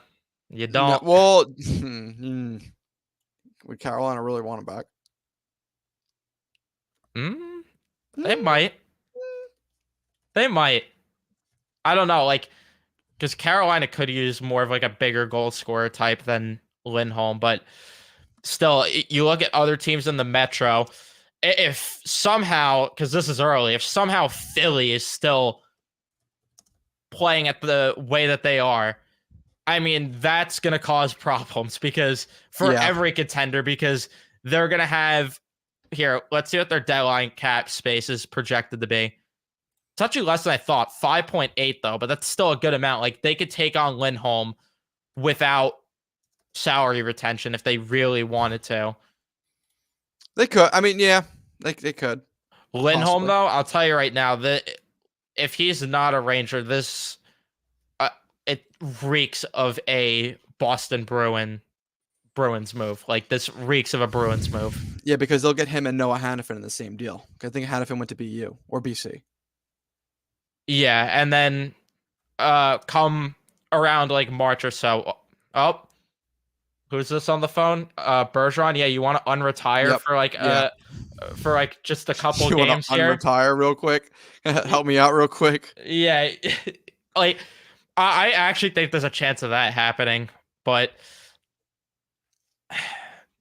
You No, don't. well, would Carolina really want him back? They might. They might. I don't know. Like, because Carolina could use more of like a bigger goal scorer type than Lindholm, but still, you look at other teams in the Metro. If somehow, because this is early, if somehow Philly is still playing at the way that they are, I mean, that's going to cause problems because for every contender, because they're going to have here, let's see what their deadline cap space is projected to be. It's actually less than I thought, 5.8 though, but that's still a good amount. Like they could take on Lindholm without salary retention if they really wanted to. They could. I mean, yeah, they could. Lindholm, though, I'll tell you right now that if he's not a Ranger, this it reeks of a Boston Bruins move. Like this reeks of a Bruins move. Yeah, because they'll get him and Noah Hannafin in the same deal. I think Hannafin went to BU or BC. Yeah, and then come around like March or so. Oh, who's this on the phone? Bergeron. Yeah, you want to unretire for like just a couple you games want to here? Unretire real quick? Help me out real quick. Yeah, like I actually think there's a chance of that happening, but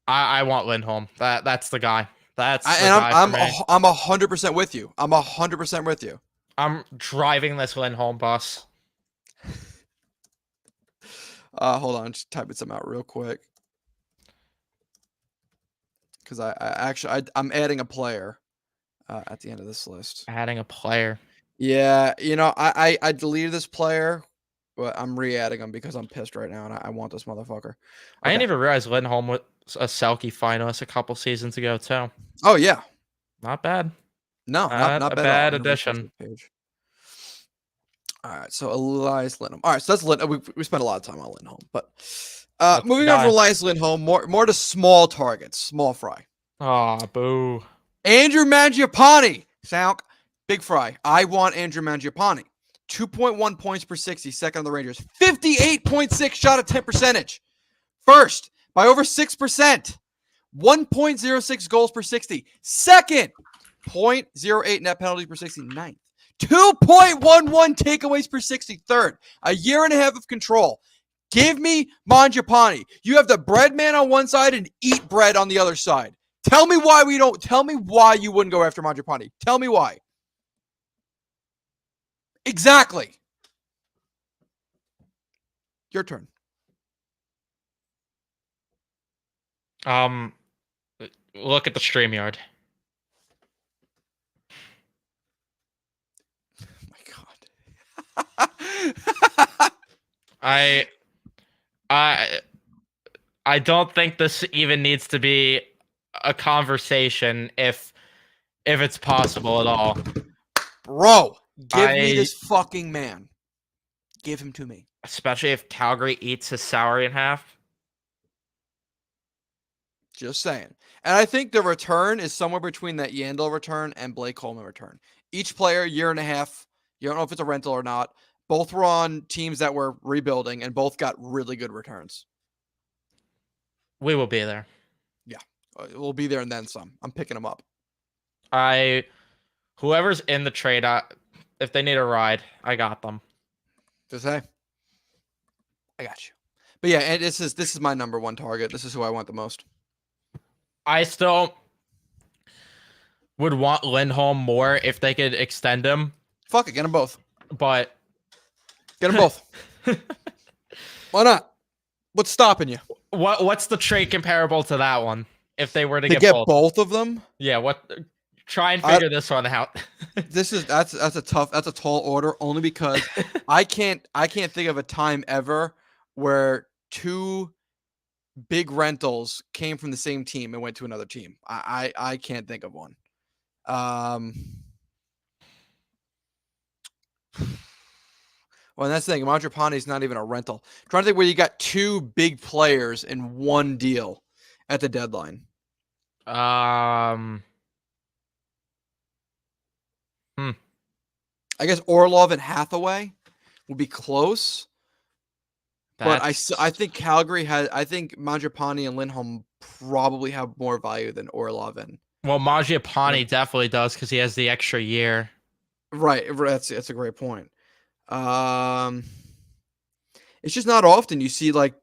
I want Lindholm. That's the guy. That's the guy for me. I'm 100% with you. I'm 100% with you. I'm driving this Lindholm bus. Hold on, just typing some out real quick. Because I'm adding a player at the end of this list. Adding a player. Yeah, you know, I deleted this player, but I'm re-adding him because I'm pissed right now and I want this motherfucker. Okay. I didn't even realize Lindholm was a Selke finalist a couple seasons ago too. Oh yeah, not bad. No, not a bad. Bad addition. All right, so Elias Lindholm. All right, so that's Lindholm. We spent a lot of time on Lindholm, but moving on from Elias Lindholm, more to small targets, small fry. Oh, boo. Andrew Mangiapane, Sound, big fry. I want Andrew Mangiapane. 2.1 points per 60, second on the Rangers. 58.6 shot attempt percentage. First, by over 6%. 1.06 goals per 60. Second, 0.08 net penalties per 60. Ninth. 2.11 takeaways per 60. Third, a year and a half of control. Give me Mangiapane. You have the bread man on one side and eat bread on the other side. Tell me why you wouldn't go after Mangiapane. Tell me why. Exactly. Your turn. Look at the StreamYard. Oh my God. I don't think this even needs to be a conversation if it's possible at all. Bro, give me this fucking man. Give him to me. Especially if Calgary eats his salary in half. Just saying. And I think the return is somewhere between that Yandel return and Blake Coleman return. Each player, year and a half. You don't know if it's a rental or not. Both were on teams that were rebuilding and both got really good returns. We will be there. Yeah. We'll be there and then some. I'm picking them up. Whoever's in the trade, if they need a ride, I got them. Just say, I got you. But yeah, and this is my number one target. This is who I want the most. I still would want Lindholm more if they could extend him. Fuck it, get them both. But get them both. Why not? What's stopping you? What's the trade comparable to that one? If they were to get both of them? Yeah, try and figure this one out. that's a tall order only because I can't think of a time ever where two big rentals came from the same team and went to another team. I can't think of one. Well, and that's the thing. Mangiapane is not even a rental. I'm trying to think where you got two big players in one deal at the deadline. Hmm. I guess Orlov and Hathaway will be close. But I think Calgary has. I think Mangiapane and Lindholm probably have more value than Orlov and. Well, Mangiapane definitely does because he has the extra year. Right. That's a great point. It's just not often you see like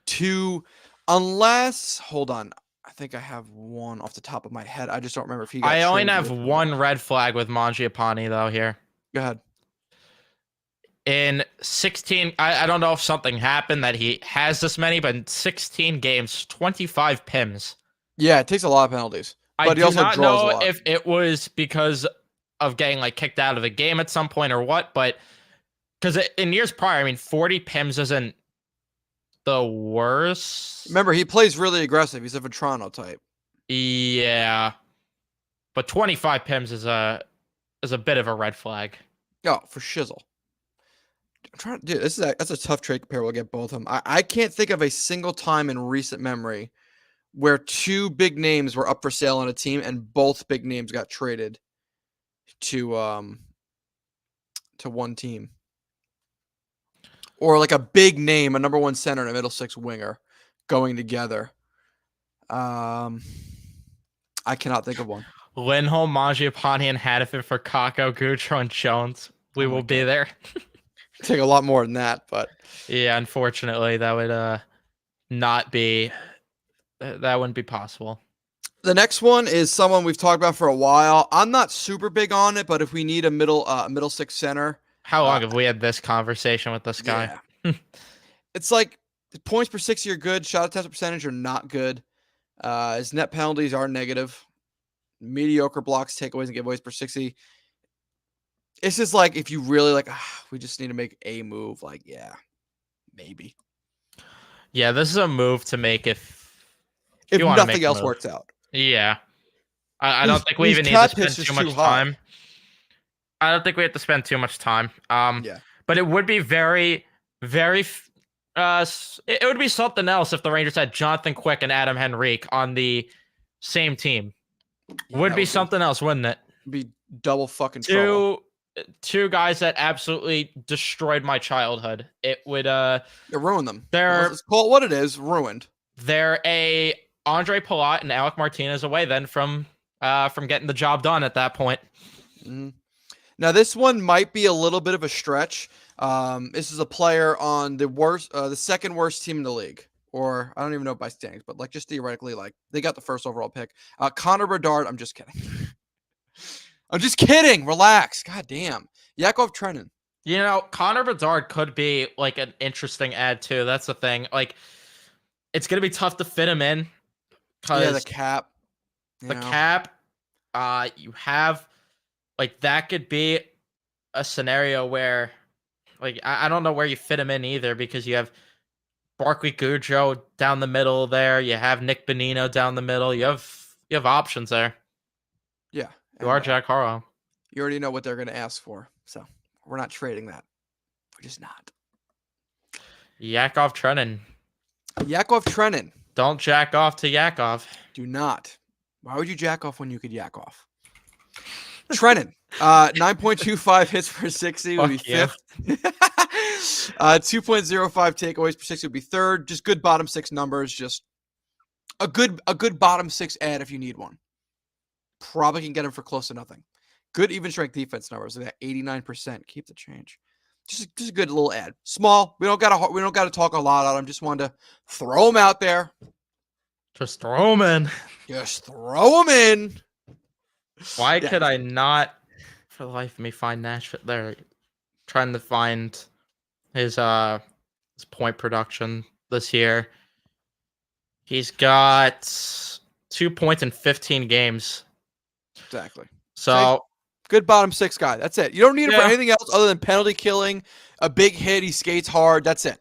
two, unless hold on. I think I have one off the top of my head. I just don't remember if he got. I only traded have or not. one red flag with Mangiapane though here. Go ahead. In 16, I don't know if something happened that he has this many, but in 16 games, 25 PIMs. Yeah, it takes a lot of penalties. But he do also not draws know a lot. if it was because of getting like kicked out of the game at some point or what, but because in years prior, I mean, 40 PIMs isn't the worst. Remember, he plays really aggressive. He's a Vetrano type. Yeah, but 25 PIMs is a bit of a red flag. Oh, for shizzle. I'm trying to do that's a tough trade compare. We'll get both of them. I can't think of a single time in recent memory where two big names were up for sale on a team and both big names got traded to one team. Or like a big name, a number one center and a middle six winger going together. I cannot think of one. Lindholm, Mangiapane, and Hadifin for Kakko, Gaudreau, and Jones. We will be there. Take a lot more than that, but yeah, unfortunately, that would not be. That wouldn't be possible. The next one is someone we've talked about for a while. I'm not super big on it, but if we need a middle six center, how long have we had this conversation with this guy? Yeah. It's like points per 60 are good, shot attempt percentage are not good. His net penalties are negative. Mediocre blocks, takeaways, and giveaways per 60. It's just like if you really like, we just need to make a move. Like, yeah, maybe. Yeah, this is a move to make if nothing else works out. Yeah, I don't think we even need to spend too much time. I don't think we have to spend too much time. Yeah, but it would be very, very. It would be something else if the Rangers had Jonathan Quick and Adam Henrique on the same team. Would be something else, wouldn't it? Be double fucking trouble. Two guys that absolutely destroyed my childhood. It would it ruined them. Let's call it what it is, ruined. They're a Andre Palat and Alec Martinez away then from getting the job done at that point. Mm-hmm. Now this one might be a little bit of a stretch. This is a player on the second worst team in the league. Or I don't even know by standings, but like just theoretically, like they got the first overall pick. Connor Bedard. I'm just kidding. I'm just kidding. Relax. God damn. Yakov Trenin. You know, Connor Bedard could be like an interesting add too. That's the thing. Like, it's gonna be tough to fit him in. Yeah, the cap. Cap. You have like that could be a scenario where, like, I don't know where you fit him in either because you have Barclay Goodrow down the middle there. You have Nick Bonino down the middle. You have options there. Yeah. You are Jack Harlow. You already know what they're going to ask for. So we're not trading that. We're just not. Yakov Trenin. Yakov Trenin. Don't jack off to Yakov. Do not. Why would you jack off when you could yak off? Trenin. 9.25 hits per 60 would be fifth. 2.05 takeaways per 60 would be third. Just good bottom six numbers. Just a good bottom six ad if you need one. Probably can get him for close to nothing. Good even strength defense numbers. At 89%. Keep the change. Just a good little ad. Small. We don't gotta talk a lot on him. Just wanted to throw him out there. Just throw him in. Just throw him in. Why could I not, for the life of me, find Nashville? There, trying to find his point production this year. He's got 2 points in 15 games. Exactly. So good bottom six guy. That's it. You don't need him for anything else other than penalty killing, a big hit. He skates hard. That's it.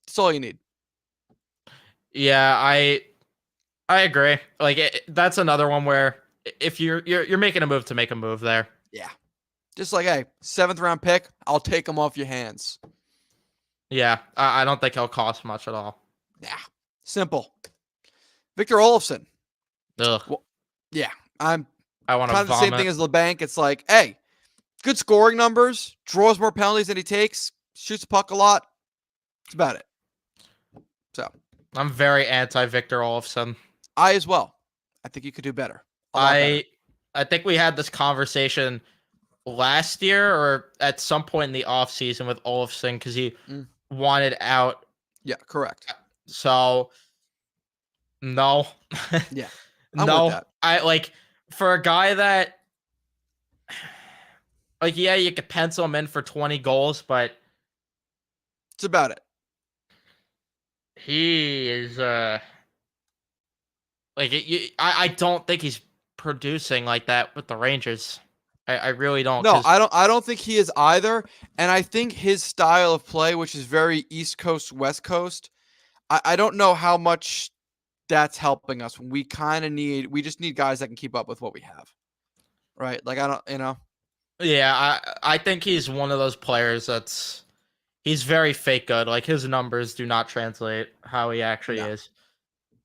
That's all you need. Yeah, I agree. Like that's another one where if you're making a move to make a move there. Yeah. Just like, hey, 7th round pick, I'll take him off your hands. Yeah, I don't think he'll cost much at all. Yeah, simple. Victor Olofsson. Ugh. Well, yeah, I want to kind of the same vomit. thing as LeBanc. It's like, hey, good scoring numbers, draws more penalties than he takes, shoots the puck a lot. That's about it. So I'm very anti Victor Olofsson. I as well. I think you could do better. A lot better. I think we had this conversation last year or at some point in the offseason with Olofsson because he wanted out. Yeah, correct. So no. Yeah. No. I like for a guy that like yeah, you could pencil him in for 20 goals, but it's about it. He is like I don't think he's producing like that with the Rangers. I really don't. No, I don't think he is either. And I think his style of play, which is very East Coast, West Coast, I don't know how much that's helping us. We just need guys that can keep up with what we have. Right? Like Yeah, I think he's one of those players he's very fake good. Like his numbers do not translate how he actually is.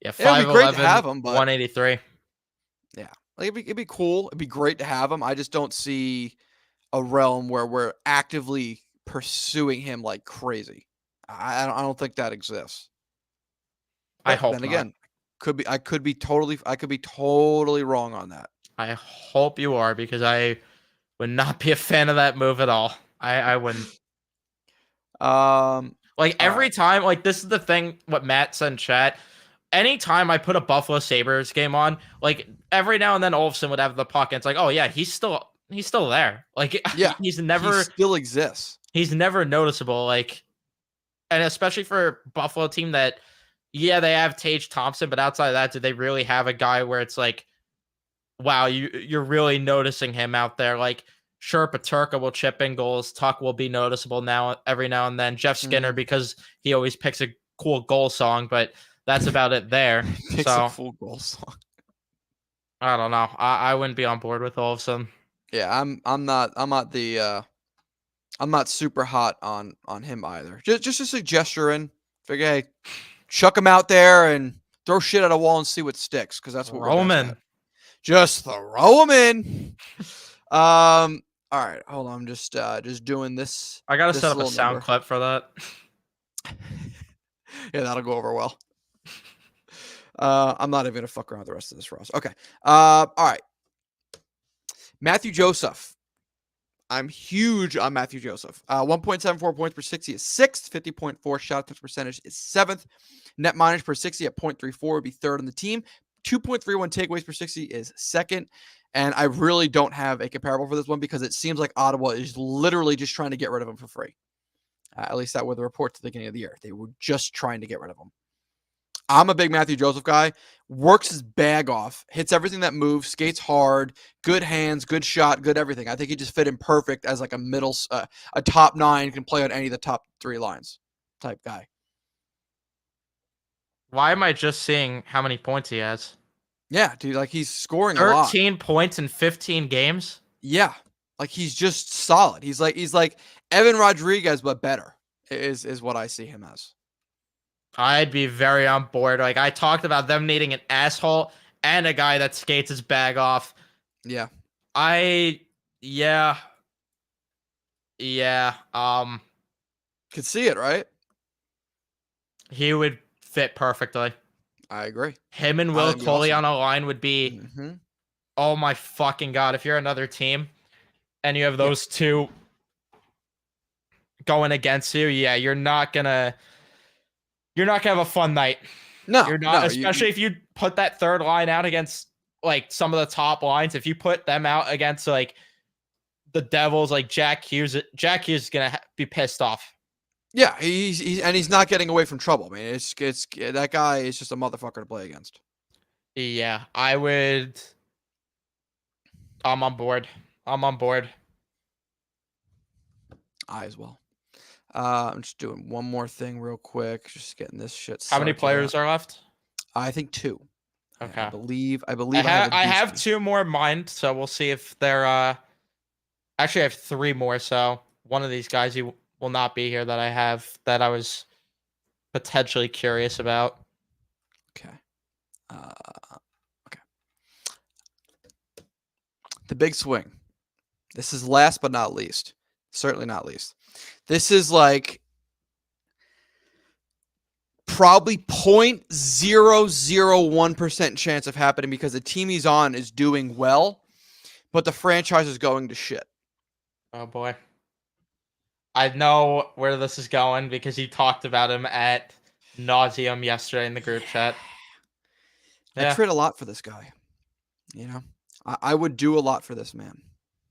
Yeah, 5'11", it'd be great to have him, but 183. Yeah. Like it'd be cool. It'd be great to have him. I just don't see a realm where we're actively pursuing him like crazy. I don't think that exists. But I hope then again, I could be totally wrong on that. I hope you are because I would not be a fan of that move at all. I wouldn't. Like every time, like this is the thing. What Matt said in chat. Anytime I put a Buffalo Sabres game on, like every now and then Olofsson would have the puck, and it's like, oh yeah, he's still there. Like yeah, he still exists. He's never noticeable. Like, and especially for a Buffalo team that, yeah, they have Tage Thompson, but outside of that, do they really have a guy where it's like, wow, you're really noticing him out there? Like, sure, Peterka will chip in goals. Tuck will be noticeable every now and then. Jeff Skinner because he always picks a cool goal song, but that's about it there. Picks a full goal song. I don't know. I wouldn't be on board with Olofsson. Yeah, I'm not super hot on him either. Just a suggestion. Figure, hey, chuck him out there and throw shit at a wall and see what sticks, because that's what we're best at. Just throw him in. All right, hold on. I'm just doing this. I gotta set up a sound clip for that. Yeah, that'll go over well. I'm not even gonna fuck around with the rest of this roster. Okay. All right. Matthew Joseph. I'm huge on Matthew Joseph. 1.74 points per 60 is 6th. 50.4 shot touch percentage is 7th. Net minus per 60 at 0.34 would be 3rd on the team. 2.31 takeaways per 60 is 2nd. And I really don't have a comparable for this one because it seems like Ottawa is literally just trying to get rid of him for free. At least that were the reports at the beginning of the year. They were just trying to get rid of him. I'm a big Matthew Joseph guy. Works his bag off, hits everything that moves, skates hard, good hands, good shot, good everything. I think he just fit in perfect as like a top 9, can play on any of the top 3 lines type guy. Why am I just seeing how many points he has? Yeah, dude, like he's scoring a lot. 13 points in 15 games? Yeah. Like he's just solid. He's like Evan Rodriguez, but better is what I see him as. I'd be very on board. Like I talked about them needing an asshole and a guy that skates his bag off. Yeah. Yeah. Could see it, right? He would fit perfectly. I agree. Him and Will Coley on a line would be, oh my fucking God. If you're another team and you have those two going against you, yeah, you're not gonna have a fun night. No, you're not. Especially if you put that third line out against like some of the top lines. If you put them out against like the Devils, like Jack Hughes is gonna be pissed off. Yeah, he's not getting away from trouble. I mean, it's that guy is just a motherfucker to play against. Yeah, I'm on board. I as well. I'm just doing one more thing real quick. Just getting this shit. How many players are left? I think 2. Okay. I believe I have 2 more in mind, so we'll see if they're. I Actually, I have 3 more. So one of these guys you will not be here that I was potentially curious about. Okay. Okay. The big swing. This is last but not least. Certainly not least. This is like probably 0.001% chance of happening because the team he's on is doing well, but the franchise is going to shit. Oh boy. I know where this is going because you talked about him at nauseum yesterday in the group chat. I trade a lot for this guy. You know, I would do a lot for this man.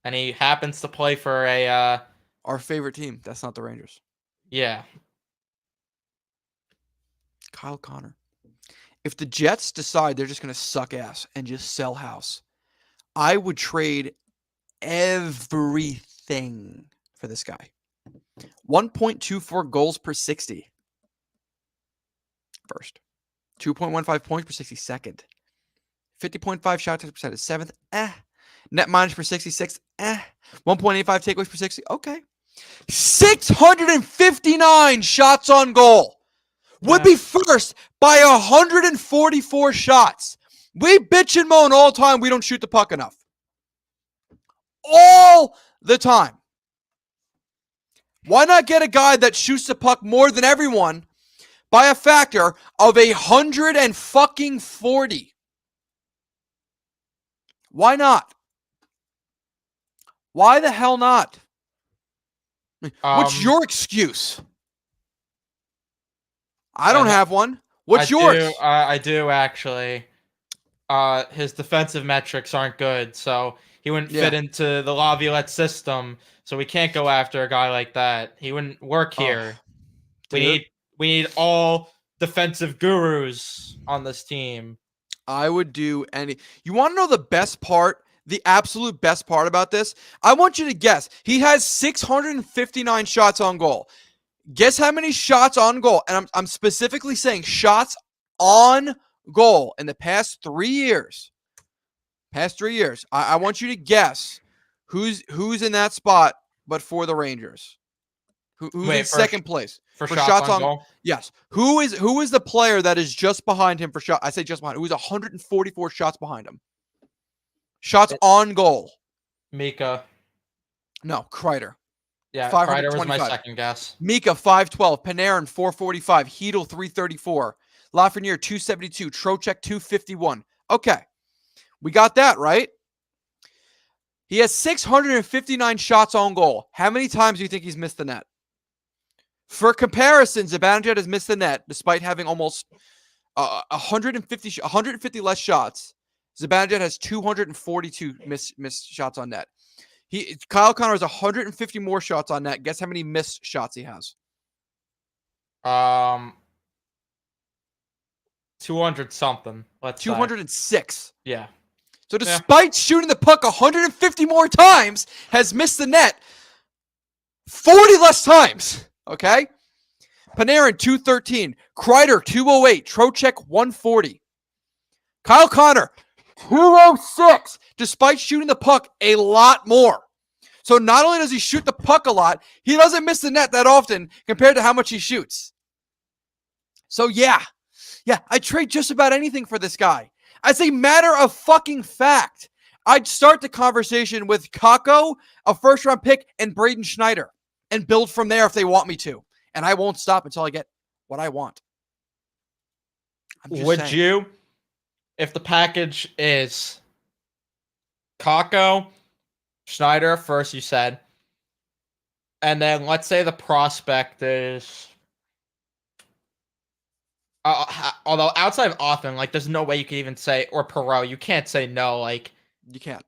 And he happens to play for our favorite team. That's not the Rangers. Yeah. Kyle Connor. If the Jets decide they're just going to suck ass and just sell house, I would trade everything for this guy. 1.24 goals per 60. First. 2.15 points per 60 second. 50.5 shot percentage seventh. Net minus per 66. 1.85 takeaways per 60. Okay. 659 shots on goal. Would be first by 144 shots. We bitch and moan all the time we don't shoot the puck enough. All the time. Why not get a guy that shoots the puck more than everyone by a factor of 140? Why not? Why the hell not? What's your excuse? I don't have one. What's yours? I do actually. His defensive metrics aren't good, so he wouldn't fit into the Laviolette system. So we can't go after a guy like that. He wouldn't work here. We need all defensive gurus on this team. I would do any. You want to know the best part? The absolute best part about this? I want you to guess. He has 659 shots on goal. Guess how many shots on goal? And I'm specifically saying shots on goal in the past 3 years. I want you to guess who's in that spot, but for the Rangers. Who's in second place for shots on goal? Yes. Who is the player that is just behind him for shot? I say just behind. Who's 144 shots behind him? Shots on goal. Mika. No, Kreider. Yeah, Kreider was my second guess. Mika 512, Panarin 445, Hedl 334, Lafreniere 272, Trocheck 251. Okay, we got that right. He has 659 shots on goal. How many times do you think he's missed the net? For comparison, Zibanejad has missed the net despite having almost 150 less shots. Zibanejad has 242 missed shots on net. Kyle Connor has 150 more shots on net. Guess how many missed shots he has? 200 something. 206. Yeah. So despite shooting the puck 150 more times, has missed the net 40 less times. Okay? Panarin 213, Kreider 208, Trocheck 140. Kyle Connor 206, despite shooting the puck a lot more. So not only does he shoot the puck a lot, he doesn't miss the net that often compared to how much he shoots. So yeah, I'd trade just about anything for this guy. As a matter of fucking fact, I'd start the conversation with Kakko, a first-round pick, and Braden Schneider, and build from there if they want me to. And I won't stop until I get what I want. Would you, if the package is Kakko, Schneider first, you said, and then let's say the prospect is, although outside of Othman, like there's no way you can even say, or Perot, you can't say no, like you can't.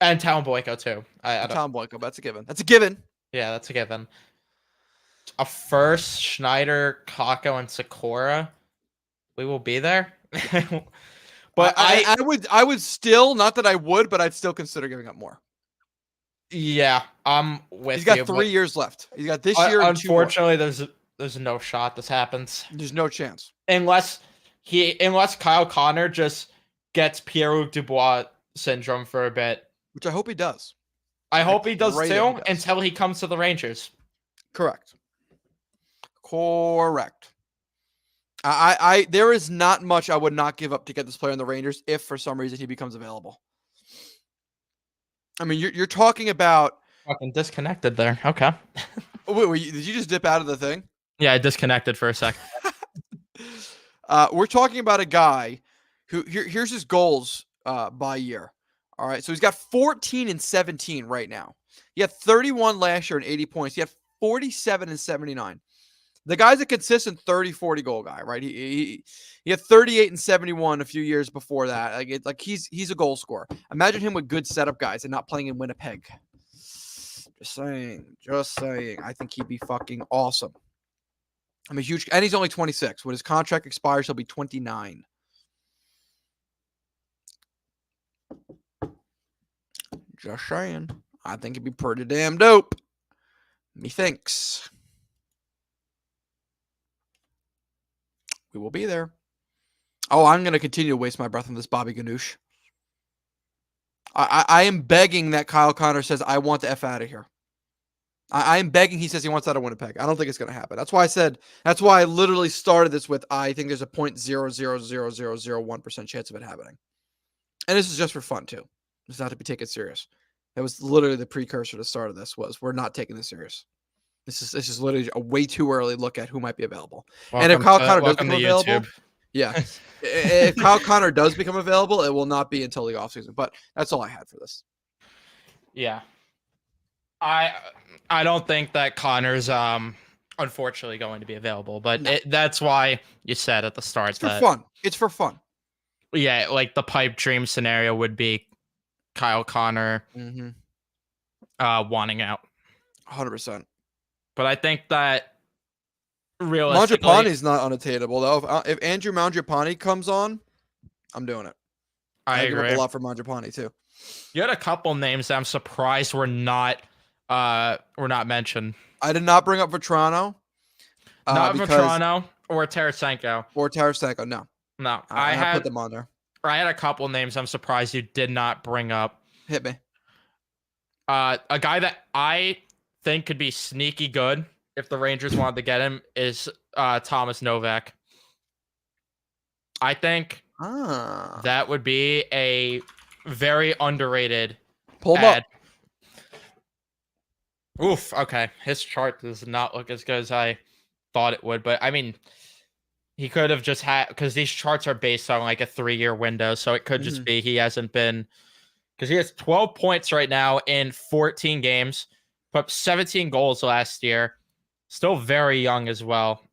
And Talon Boyko too. Talon Boyko, that's a given. That's a given. Yeah, that's a given. A first, Schneider, Kakko, and Sakura. We will be there. But I would still, not that I would, but I'd still consider giving up more. Yeah, I'm with you. He's got 3 years left. He's got this year. Unfortunately, there's no shot this happens. There's no chance. Unless Kyle Connor just gets Pierre-Luc Dubois syndrome for a bit. Which I hope he does. I hope he does pray that too he does. until he comes to the Rangers. Correct. I there is not much I would not give up to get this player in the Rangers if for some reason he becomes available. I mean, you're talking about Fucking disconnected there. Okay. Wait, did you just dip out of the thing? Yeah, I disconnected for a second. We're talking about a guy who here's his goals by year. All right, so he's got 14 and 17 right now. He had 31 last year and 80 points. He had 47 and 79. The guy's a consistent 30, 40 goal guy, right? He had 38 and 71 a few years before that. He's a goal scorer. Imagine him with good setup guys and not playing in Winnipeg. Just saying. I think he'd be fucking awesome. I'm a huge, and he's only 26. When his contract expires, he'll be 29. Just saying. I think it'd be pretty damn dope. Methinks. We will be there. Oh, I'm going to continue to waste my breath on this Bobby Ganoush. I am begging that Kyle Connor says, I want the F out of here. I am begging he says he wants out of Winnipeg. I don't think it's going to happen. That's why I literally started this with, I think there's a 0.000001% chance of it happening. And this is just for fun, too. It's not to be taken serious. That was literally the precursor to the start of this was, we're not taking this serious. This is literally a way too early look at who might be available. And if Kyle Connor does become available, yeah. If Kyle Connor does become available, it will not be until the offseason. But that's all I had for this. Yeah. I don't think that Connor's unfortunately going to be available, but no. That's why you said at the start it's for fun. It's for fun. Yeah, like the pipe dream scenario would be Kyle Connor wanting out. 100%. But I think that realistically, Mangiapane's not unattainable though. If Andrew Mangiapane comes on, I'm doing it. I agree. Give up a lot for Mangiapane too. You had a couple names that I'm surprised were not mentioned. I did not bring up Vetrano. Not Vetrano or Tarasenko. No. I put them on there. I had a couple names I'm surprised you did not bring up. Hit me. A guy that I think could be sneaky good if the Rangers wanted to get him is Thomas Novak. I think that would be a very underrated Pull him up. Oof. Okay. His chart does not look as good as I thought it would, but I mean, he could have just had, because these charts are based on like a 3-year window, so it could just be he hasn't been, because he has 12 points right now in 14 games, put up 17 goals last year, still very young as well.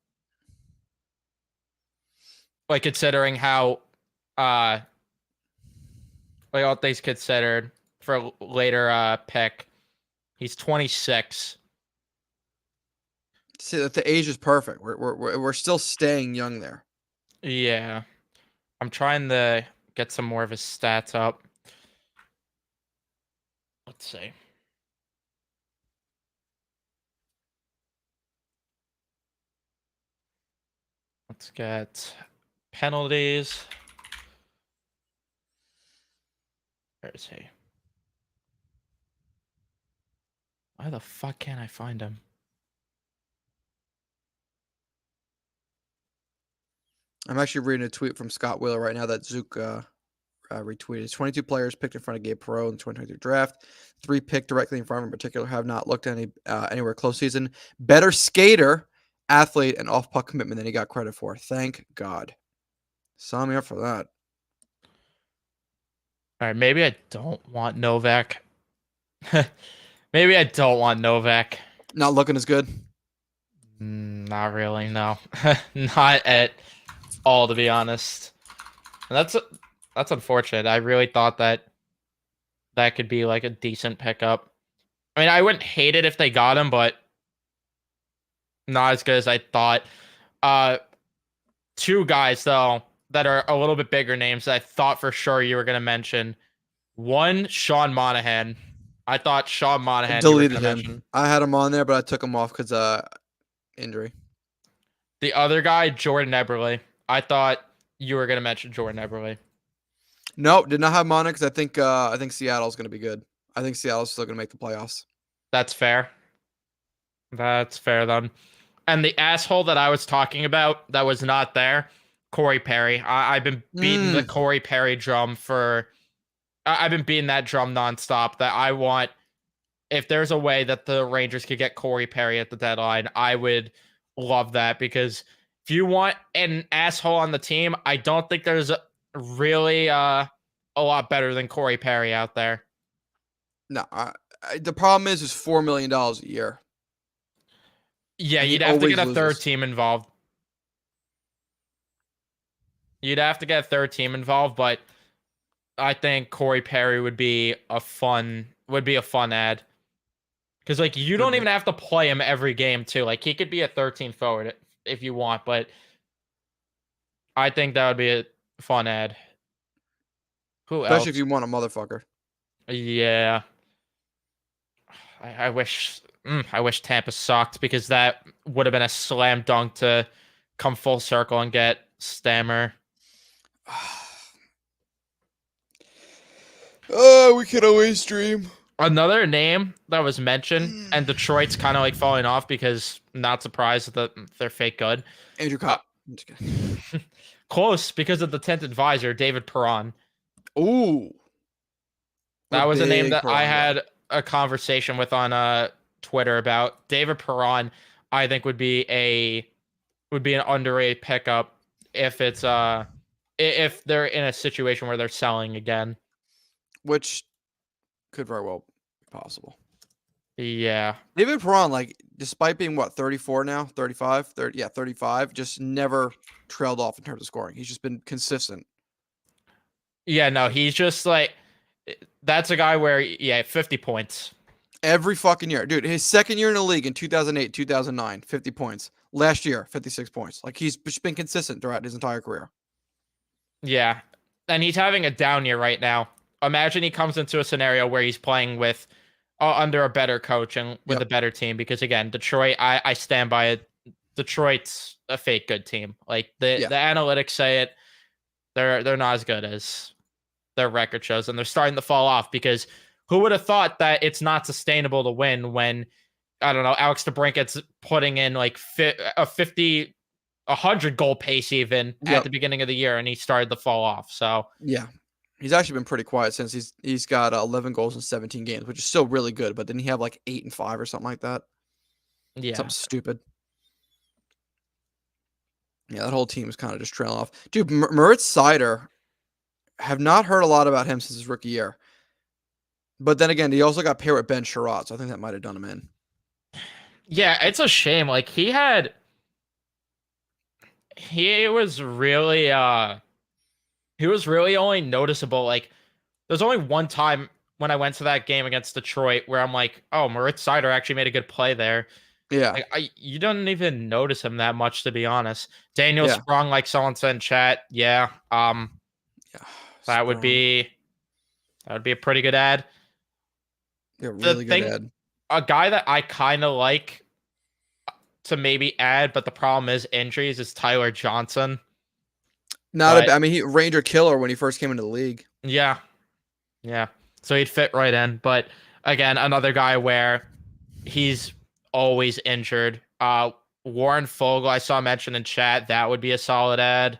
Like considering how, like all things considered for a later pick, he's 26. See that the age is perfect. We're still staying young there. Yeah, I'm trying to get some more of his stats up. Let's see. Let's get penalties. Where is he? Why the fuck can't I find him? I'm actually reading a tweet from Scott Wheeler right now that Zook retweeted. 22 players picked in front of Gabe Perreault in the 2023 draft. 3 picked directly in front of him in particular have not looked anywhere close season. Better skater, athlete, and off-puck commitment than he got credit for. Thank God. Sign me up for that. All right, maybe I don't want Novak. Maybe I don't want Novak. Not looking as good? Not really, no. Not at all, to be honest. And that's unfortunate. I really thought that could be like a decent pickup. I mean, I wouldn't hate it if they got him, but not as good as I thought. 2 guys, though, that are a little bit bigger names that I thought for sure you were going to mention. One, Sean Monahan. I thought Sean Monahan. Deleted him. Mention. I had him on there, but I took him off because injury. The other guy, Jordan Eberle. I thought you were going to mention Jordan Eberle. Nope, did not have him on it because I think Seattle's going to be good. I think Seattle's still going to make the playoffs. That's fair. That's fair then. And the asshole that I was talking about that was not there, Corey Perry. I've been beating the Corey Perry drum for. I've been beating that drum nonstop. That I want. If there's a way that the Rangers could get Corey Perry at the deadline, I would love that, because if you want an asshole on the team, I don't think there's really a lot better than Corey Perry out there. No, the problem is $4 million a year. Yeah, you'd have to get a third team involved. You'd have to get a third team involved, but I think Corey Perry would be a fun ad. Because, like, you don't even have to play him every game, too. Like, he could be a 13 forward if you want, but I think that would be a fun ad. Who else? Especially if you want a motherfucker. Yeah. I wish Tampa sucked, because that would have been a slam dunk to come full circle and get Stammer. Oh, we can always dream. Another name that was mentioned, and Detroit's kind of like falling off because I'm not surprised that they're fake good. Andrew Copp. Close, because of the 10th advisor, David Perron. Ooh. That was a name that I had a conversation with on Twitter about. David Perron, I think would be an underrated pickup if it's if they're in a situation where they're selling again. Which could very well be possible. Yeah. David Perron, like, despite being, 34 now? 35? 35. Just never trailed off in terms of scoring. He's just been consistent. Yeah, no, he's just like, that's a guy where, 50 points. Every fucking year. Dude, his second year in the league in 2008, 2009, 50 points. Last year, 56 points. Like, he's been consistent throughout his entire career. Yeah. And he's having a down year right now. Imagine he comes into a scenario where he's playing with under a better coach and with a better team, because again, Detroit, I stand by it. Detroit's a fake good team. Like the analytics say it. They're not as good as their record shows, and they're starting to fall off, because who would have thought that it's not sustainable to win when, I don't know, Alex DeBrincat's putting in like a 100 goal pace even at the beginning of the year, and he started to fall off. So yeah. He's actually been pretty quiet since he's got 11 goals in 17 games, which is still really good. But didn't he have like 8 and 5 or something like that? Yeah, something stupid. Yeah, that whole team is kind of just trailing off. Dude, Moritz Seider, have not heard a lot about him since his rookie year. But then again, he also got paired with Ben Sherratt, so I think that might have done him in. Yeah, it's a shame. Like he was really only noticeable. Like, there's only one time when I went to that game against Detroit where I'm like, oh, Moritz Seider actually made a good play there. Yeah. Like, you don't even notice him that much, to be honest. Daniel Sprung, like someone said in chat, that would be a pretty good ad. Yeah, really good ad. A guy that I kind of like to maybe add, but the problem is injuries, is Tyler Johnson. I mean, he Ranger killer when he first came into the league. Yeah. Yeah. So he'd fit right in. But again, another guy where he's always injured. Warren Fogle, I saw mentioned in chat. That would be a solid ad.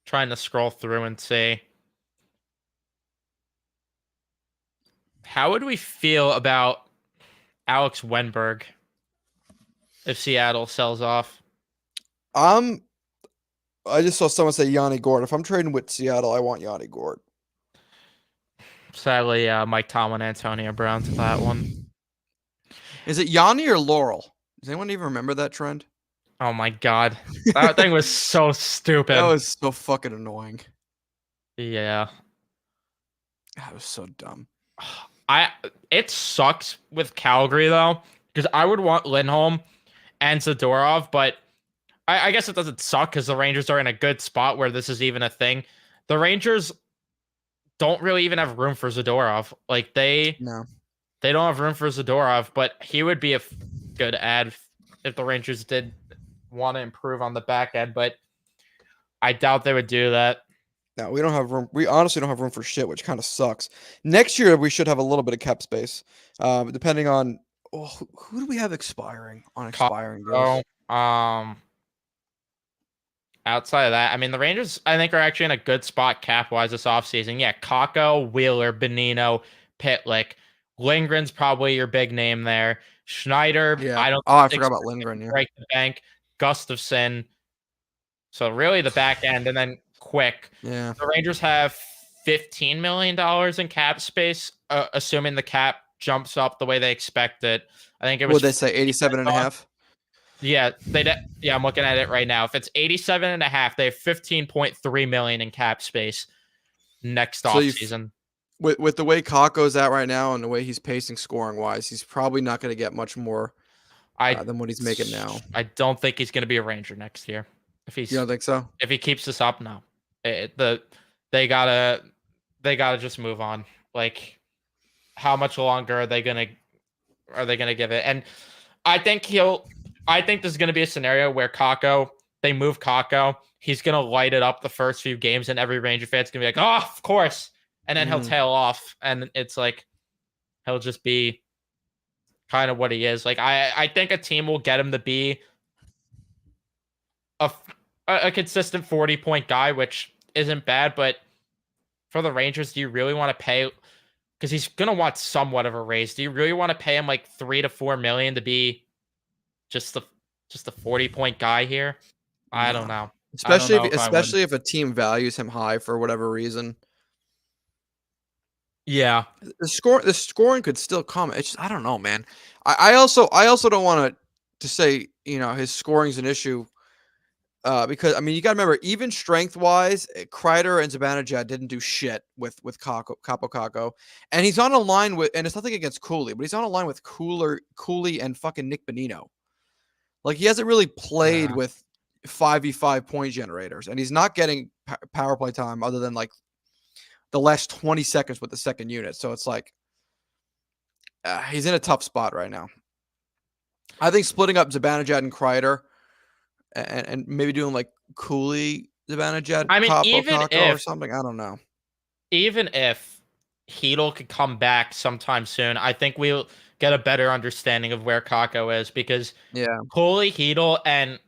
Trying to scroll through and see. How would we feel about Alex Wenberg if Seattle sells off? I just saw someone say Yanni Gourde. If I'm trading with Seattle, I want Yanni Gourde. Sadly, Mike Tomlin, Antonio Brown to that one. Is it Yanni or Laurel? Does anyone even remember that trend? Oh my god. That thing was so stupid. That was so fucking annoying. Yeah. That was so dumb. It sucks with Calgary though, because I would want Lindholm and Zadorov, but I guess it doesn't suck because the Rangers are in a good spot where this is even a thing. The Rangers don't really even have room for Zadorov. Like they don't have room for Zadorov, but he would be a good ad if the Rangers did want to improve on the back end, but I doubt they would do that. No, we don't have room. We honestly don't have room for shit, which kind of sucks. Next year we should have a little bit of cap space, depending on who do we have expiring on expiring Colorado, deals. outside of that, I mean, the Rangers, I think, are actually in a good spot cap-wise this offseason. Yeah, Kakko, Wheeler, Benino, Pitlick. Lindgren's probably your big name there. Schneider, Yeah. I don't Oh, I forgot about expect him Lindgren. to Yeah. break the bank. Gustafson. So really the back end, and then Quick. Yeah. The Rangers have $15 million in cap space, assuming the cap jumps up the way they expect it. I think it was. Would they say 87 and a half? Yeah, yeah, I'm looking at it right now. If it's 87 and a half, they have 15.3 million in cap space next offseason. With the way Kakko's at right now and the way he's pacing scoring wise, he's probably not going to get much more than what he's making now. I don't think he's going to be a Ranger next year. You don't think so? If he keeps this up, no. They gotta just move on. Like, how much longer are they gonna give it? And I think this is gonna be a scenario where they move Kakko. He's gonna light it up the first few games, and every Ranger fan's gonna be like, "Oh, of course!" And then he'll tail off, and it's like he'll just be kind of what he is. Like, I think a team will get him to be a consistent 40-point guy, which isn't bad, but for the Rangers, do you really want to pay? Because he's gonna want somewhat of a raise. Do you really want to pay him like $3 to $4 million to be just a 40-point guy here? I don't know. Especially if a team values him high for whatever reason. Yeah, the scoring could still come. It's just, I don't know, man. I also don't want to say his scoring's an issue. Because I mean, you got to remember, even strength-wise, Kreider and Zibanejad didn't do shit with Kakko, and he's on a line with, and it's nothing against Cooley, but he's on a line with Cooley and fucking Nick Bonino. Like, he hasn't really played with 5v5 point generators, and he's not getting power play time other than like the last 20 seconds with the second unit. So it's like he's in a tough spot right now. I think splitting up Zibanejad and Kreider. And maybe doing like Cooley, Zibanejad, I mean, Kakko or something. I don't know. Even if Chytil could come back sometime soon, I think we'll get a better understanding of where Kakko is, because Cooley, Chytil, and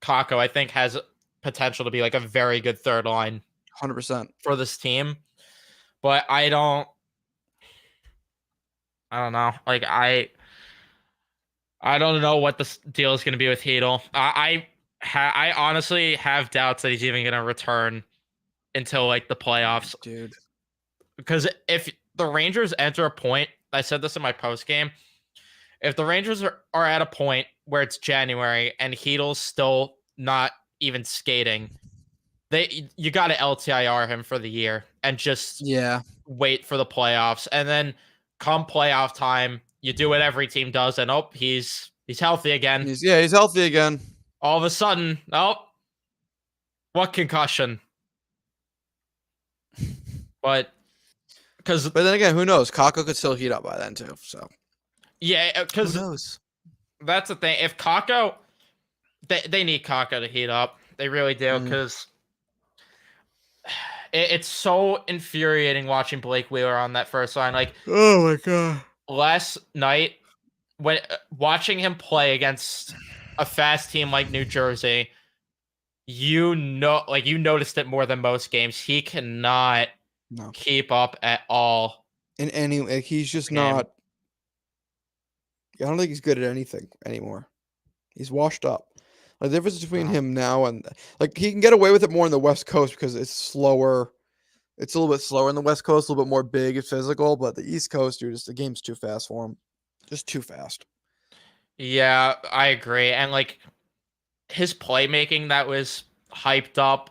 Kakko, I think, has potential to be like a very good third line, 100% for this team. But I don't know. Like, I don't know what the deal is going to be with Chytil. I honestly have doubts that he's even going to return until like the playoffs, dude. Because if the Rangers enter a point, I said this in my post game, if the Rangers are at a point where it's January and Chytil's still not even skating, you got to LTIR him for the year and just wait for the playoffs, and then come playoff time, you do what every team does, and he's healthy again. He's healthy again. All of a sudden, what concussion? But then again, who knows? Kakko could still heat up by then too. So yeah, because who knows? That's the thing. If Kakko, they need Kakko to heat up. They really do, because it's so infuriating watching Blake Wheeler on that first line. Like, oh my god, last night when watching him play against a fast team like New Jersey, you noticed it more than most games. He cannot keep up at all. In any, he's just not. I don't think he's good at anything anymore. He's washed up. Like, the difference between him now and like, he can get away with it more in the West Coast because it's slower. It's a little bit slower in the West Coast, a little bit more big and physical. But the East Coast, dude, the game's too fast for him. Just too fast. Yeah, I agree. And like, his playmaking that was hyped up,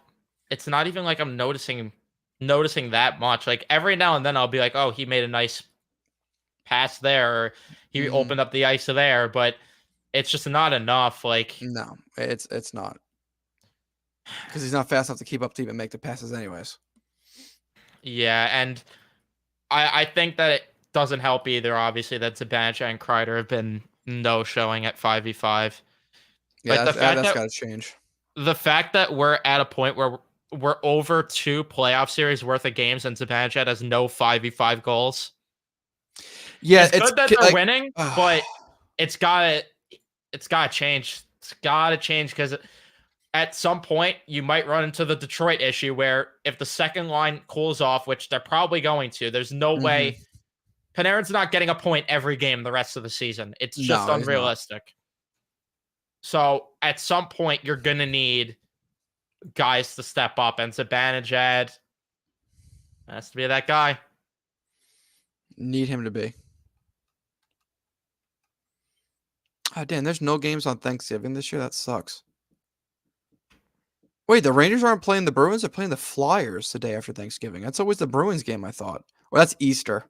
it's not even like I'm noticing that much. Like, every now and then I'll be like, oh, he made a nice pass there, or he opened up the ice there, but it's just not enough. Like, no, it's not, because he's not fast enough to keep up to even make the passes anyways. Yeah, and I think that it doesn't help either, obviously, that Zibanejad and Kreider have been no showing at 5v5. Yeah, that's got to change. The fact that we're at a point where we're over 2 playoff series worth of games, and Zibanejad has no 5v5 goals. Yeah, It's good that they're like, winning, but it's gotta change. It's gotta change because at some point you might run into the Detroit issue where if the second line cools off, which they're probably going to, there's no way Panarin's not getting a point every game the rest of the season. It's just no, he's not. unrealistic. So at some point you're gonna need guys to step up, and Zibanejad has to be that guy. Need him to be. Oh, damn, there's no games on Thanksgiving this year. That sucks. Wait, the Rangers aren't playing the Bruins? They're playing the Flyers the day after Thanksgiving. That's always the Bruins game, I thought. Well, that's Easter.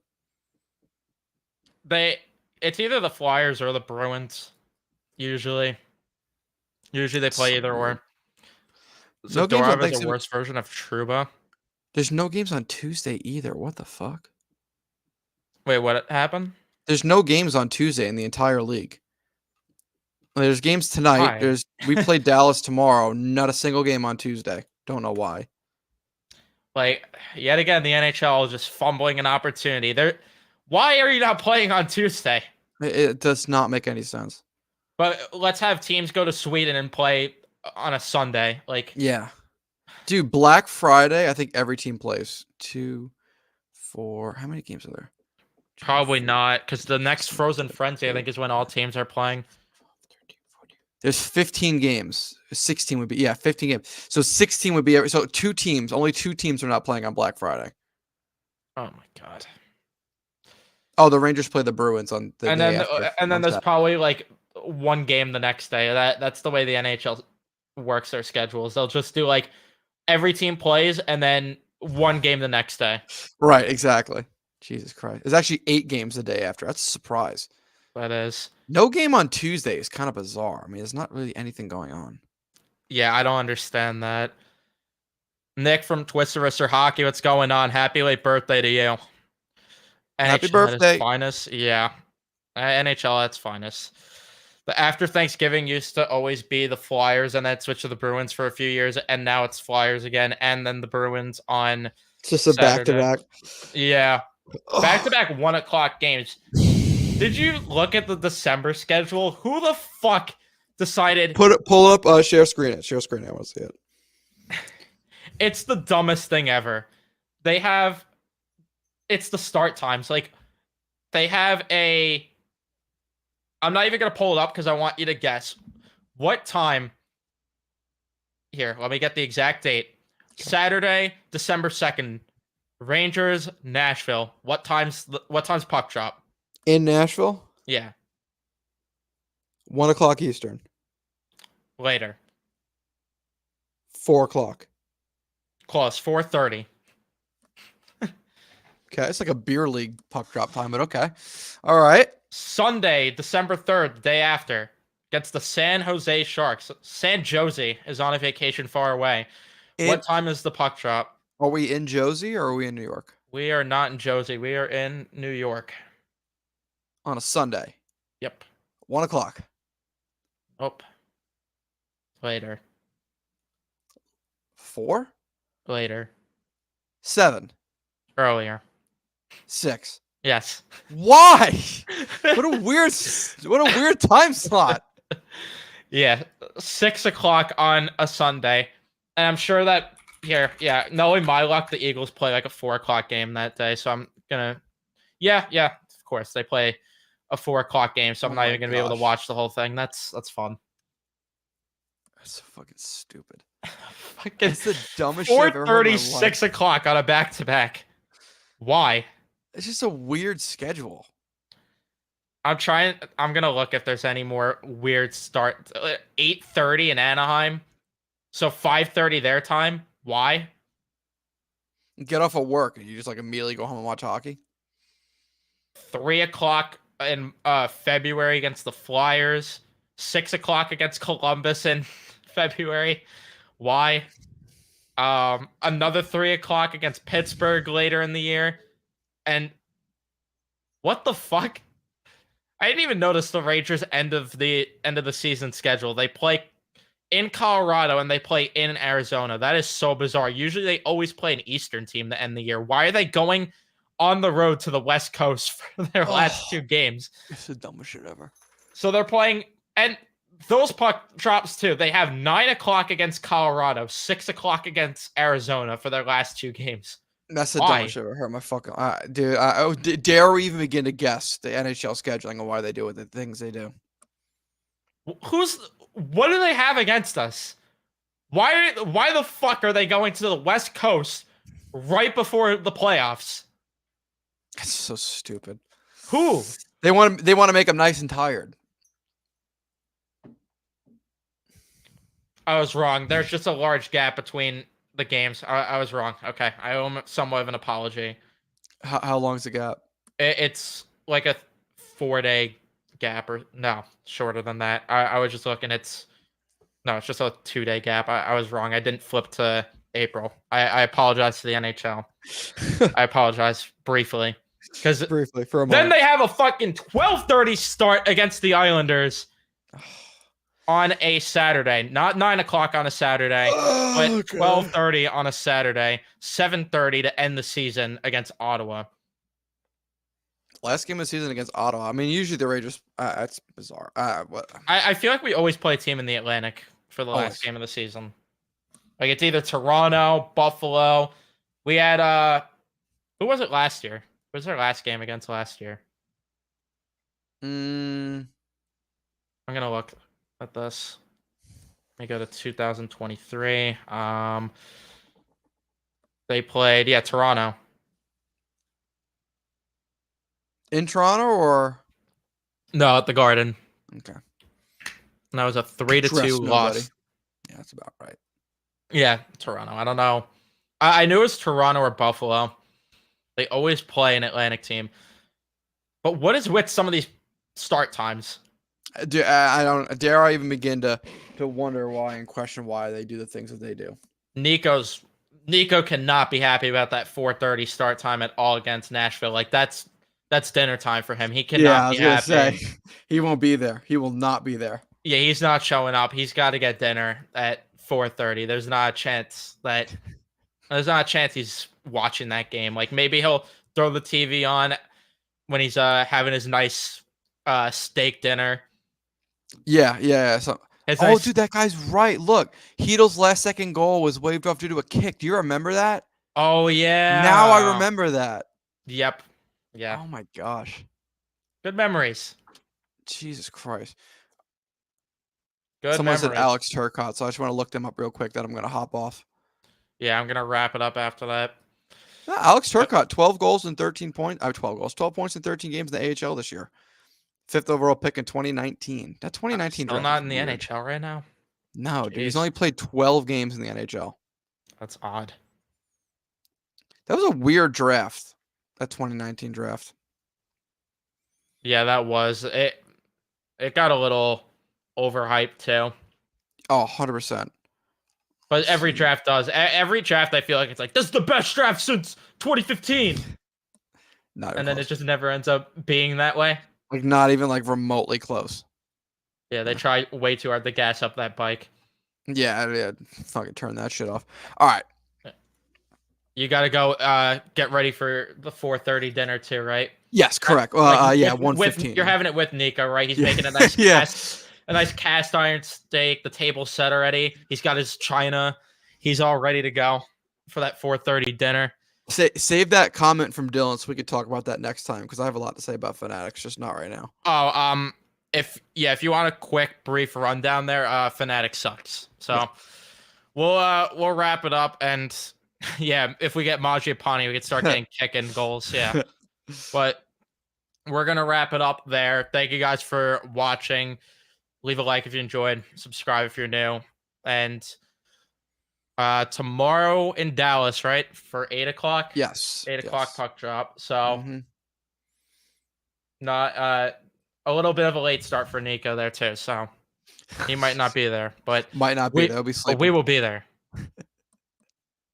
It's either the Flyers or the Bruins, usually. Usually they play either or. So no games on Dorov is a Thanksgiving. worse version of Trouba. There's no games on Tuesday either. What the fuck? Wait, what happened? There's no games on Tuesday in the entire league. There's games tonight. Why? We play Dallas tomorrow. Not a single game on Tuesday. Don't know why. Like, yet again, the NHL is just fumbling an opportunity. Why are you not playing on Tuesday? It does not make any sense. But let's have teams go to Sweden and play on a Sunday. Like, yeah. Dude, Black Friday, I think every team plays. 2, 4. How many games are there? Probably not, because the next Frozen Frenzy, I think, is when all teams are playing. There's 15 games. 16 would be, 15 games. So 16 would be, so only 2 teams are not playing on Black Friday. Oh my god. Oh, the Rangers play the Bruins on the and day then after. And then there's probably like one game the next day. That's the way the NHL works their schedules. They'll just do like every team plays and then one game the next day. Right, exactly. Jesus Christ. It's actually 8 games the day after. That's a surprise. That is. No game on Tuesday is kind of bizarre. I mean, there's not really anything going on. Yeah, I don't understand that. Nick from Cjethsyt Hockey, what's going on? Happy late birthday to you. Happy NHL birthday. Finest. Yeah. NHL at its finest. The after Thanksgiving used to always be the Flyers, and then switched to the Bruins for a few years, and now it's Flyers again, and then the Bruins on It's just a back-to-back. Yeah. Back-to-back 1:00 games. Did you look at the December schedule? Who the fuck decided? Pull up, share screen it. Share screen it. I want to see it. It's the dumbest thing ever. It's the start times. Like, they have I'm not even going to pull it up because I want you to guess. What time? Here, let me get the exact date. Saturday, December 2nd. Rangers, Nashville. What time's puck drop? In Nashville? Yeah. 1:00 Eastern. Later. 4:00. Close. 4:30. Okay, it's like a beer league puck drop time, but okay. All right. Sunday, December 3rd, the day after, against the San Jose Sharks. San Jose is on a vacation far away. What time is the puck drop? Are we in Josie or are we in New York? We are not in Josie. We are in New York. On a Sunday. Yep. 1:00. Oh. Later. 4? Later. 7. Earlier. 6. Yes. Why? What a weird time slot. Yeah, 6:00 on a Sunday, and I'm sure that knowing my luck, the Eagles play like a 4:00 game that day, so I'm gonna, of course they play a 4:00 game, so I'm not even gonna be able to watch the whole thing. That's fun. That's so fucking stupid. Fucking it's the dumbest shit I've ever heard in my life. 6:00 on a back-to-back. Why? It's just a weird schedule. I'm gonna look if there's any more weird start. 8:30 in Anaheim, so 5:30 their time. Why? Get off of work and you just like immediately go home and watch hockey. 3:00 in February against the Flyers. 6:00 against Columbus in February. Why? Another 3:00 against Pittsburgh later in the year. And what the fuck? I didn't even notice the Rangers end of the season schedule. They play in Colorado and they play in Arizona. That is so bizarre. Usually they always play an Eastern team to end the year. Why are they going on the road to the West Coast for their last 2 games? It's the dumbest shit ever. So they're playing, and those puck drops too. They have 9 o'clock against Colorado, 6 o'clock against Arizona for their last 2 games. That's the dumbest shit ever heard. My fucking dude. Dare we even begin to guess the NHL scheduling and why they do the things they do? What do they have against us? Why the fuck are they going to the West Coast right before the playoffs? That's so stupid. Who? They want to make them nice and tired. I was wrong. There's just a large gap between the games. I was wrong. Okay. I owe him somewhat of an apology. How long is the gap? It's like a 4-day gap, or no, shorter than that. I was just looking. It's just a 2-day gap. I was wrong. I didn't flip to April. I apologize to the NHL. I apologize briefly. Briefly for a moment. Then they have a fucking 12:30 start against the Islanders on a Saturday. Not 9 o'clock on a Saturday, but 12:30 on a Saturday. 7:30 to end the season against Ottawa. Last game of the season against Ottawa. I mean, usually the Rangers. That's bizarre. What? I feel like we always play a team in the Atlantic for the last game of the season. Like it's either Toronto, Buffalo. We had who was it last year? What was their last game against last year? I'm gonna look at this. Let me go to 2023. They played Toronto. In Toronto or no, at the Garden. Okay. And that was a 3-2 loss. Yeah, that's about right. Yeah, Toronto. I don't know. I knew it was Toronto or Buffalo. They always play an Atlantic team. But what is with some of these start times? I don't dare I even begin to wonder why and question why they do the things that they do. Nico cannot be happy about that 4:30 start time at all against Nashville. Like that's dinner time for him. He cannot be happy. Say, he won't be there. He will not be there. Yeah, he's not showing up. He's got to get dinner at 4:30. There's not a chance he's watching that game. Like maybe he'll throw the TV on when he's having his nice steak dinner. Yeah. So, dude, that guy's right. Look, Heedle's last second goal was waved off due to a kick. Do you remember that? Oh yeah. Now I remember that. Yep. Yeah. Oh my gosh. Good memories. Jesus Christ. Good Someone memories. said Alex Turcotte, so I just want to look them up real quick. Then I'm gonna hop off. Yeah, I'm gonna wrap it up after that. No, Alex Turcotte, 12 goals and 13 points. 12 points in 13 games in the AHL this year. 5th overall pick in 2019. That 2019 still draft not in the weird. NHL right now. No, dude, he's only played 12 games in the NHL. That's odd. That was a weird draft. That 2019 draft. Yeah, that was it. It got a little overhyped too. Oh, 100%. But every draft does. Every draft, I feel like it's like, this is the best draft since 2015. And then it just never ends up being that way. Like, not even like remotely close. Yeah, they try way too hard to gas up that bike. Yeah, fucking turn that shit off. All right. You got to go get ready for the 4:30 dinner too, right? Yes, correct. Yeah, 1:15. You're having it with Nico, right? He's making a nice nice cast iron steak. The table's set already. He's got his china. He's all ready to go for that 4:30 dinner. Save that comment from Dylan so we could talk about that next time because I have a lot to say about Fanatics, just not right now. Oh, if you want a quick brief rundown there, Fanatics sucks. So we'll wrap it up, and yeah, if we get Mangiapane, we can start getting kicking goals. Yeah, but we're gonna wrap it up there. Thank you guys for watching. Leave a like if you enjoyed. Subscribe if you're new, and tomorrow in Dallas, right? For 8 o'clock? Yes. 8 o'clock puck drop. So not a little bit of a late start for Nico there too. So he might not be there, but might not be there. He'll be sleeping. We will be there.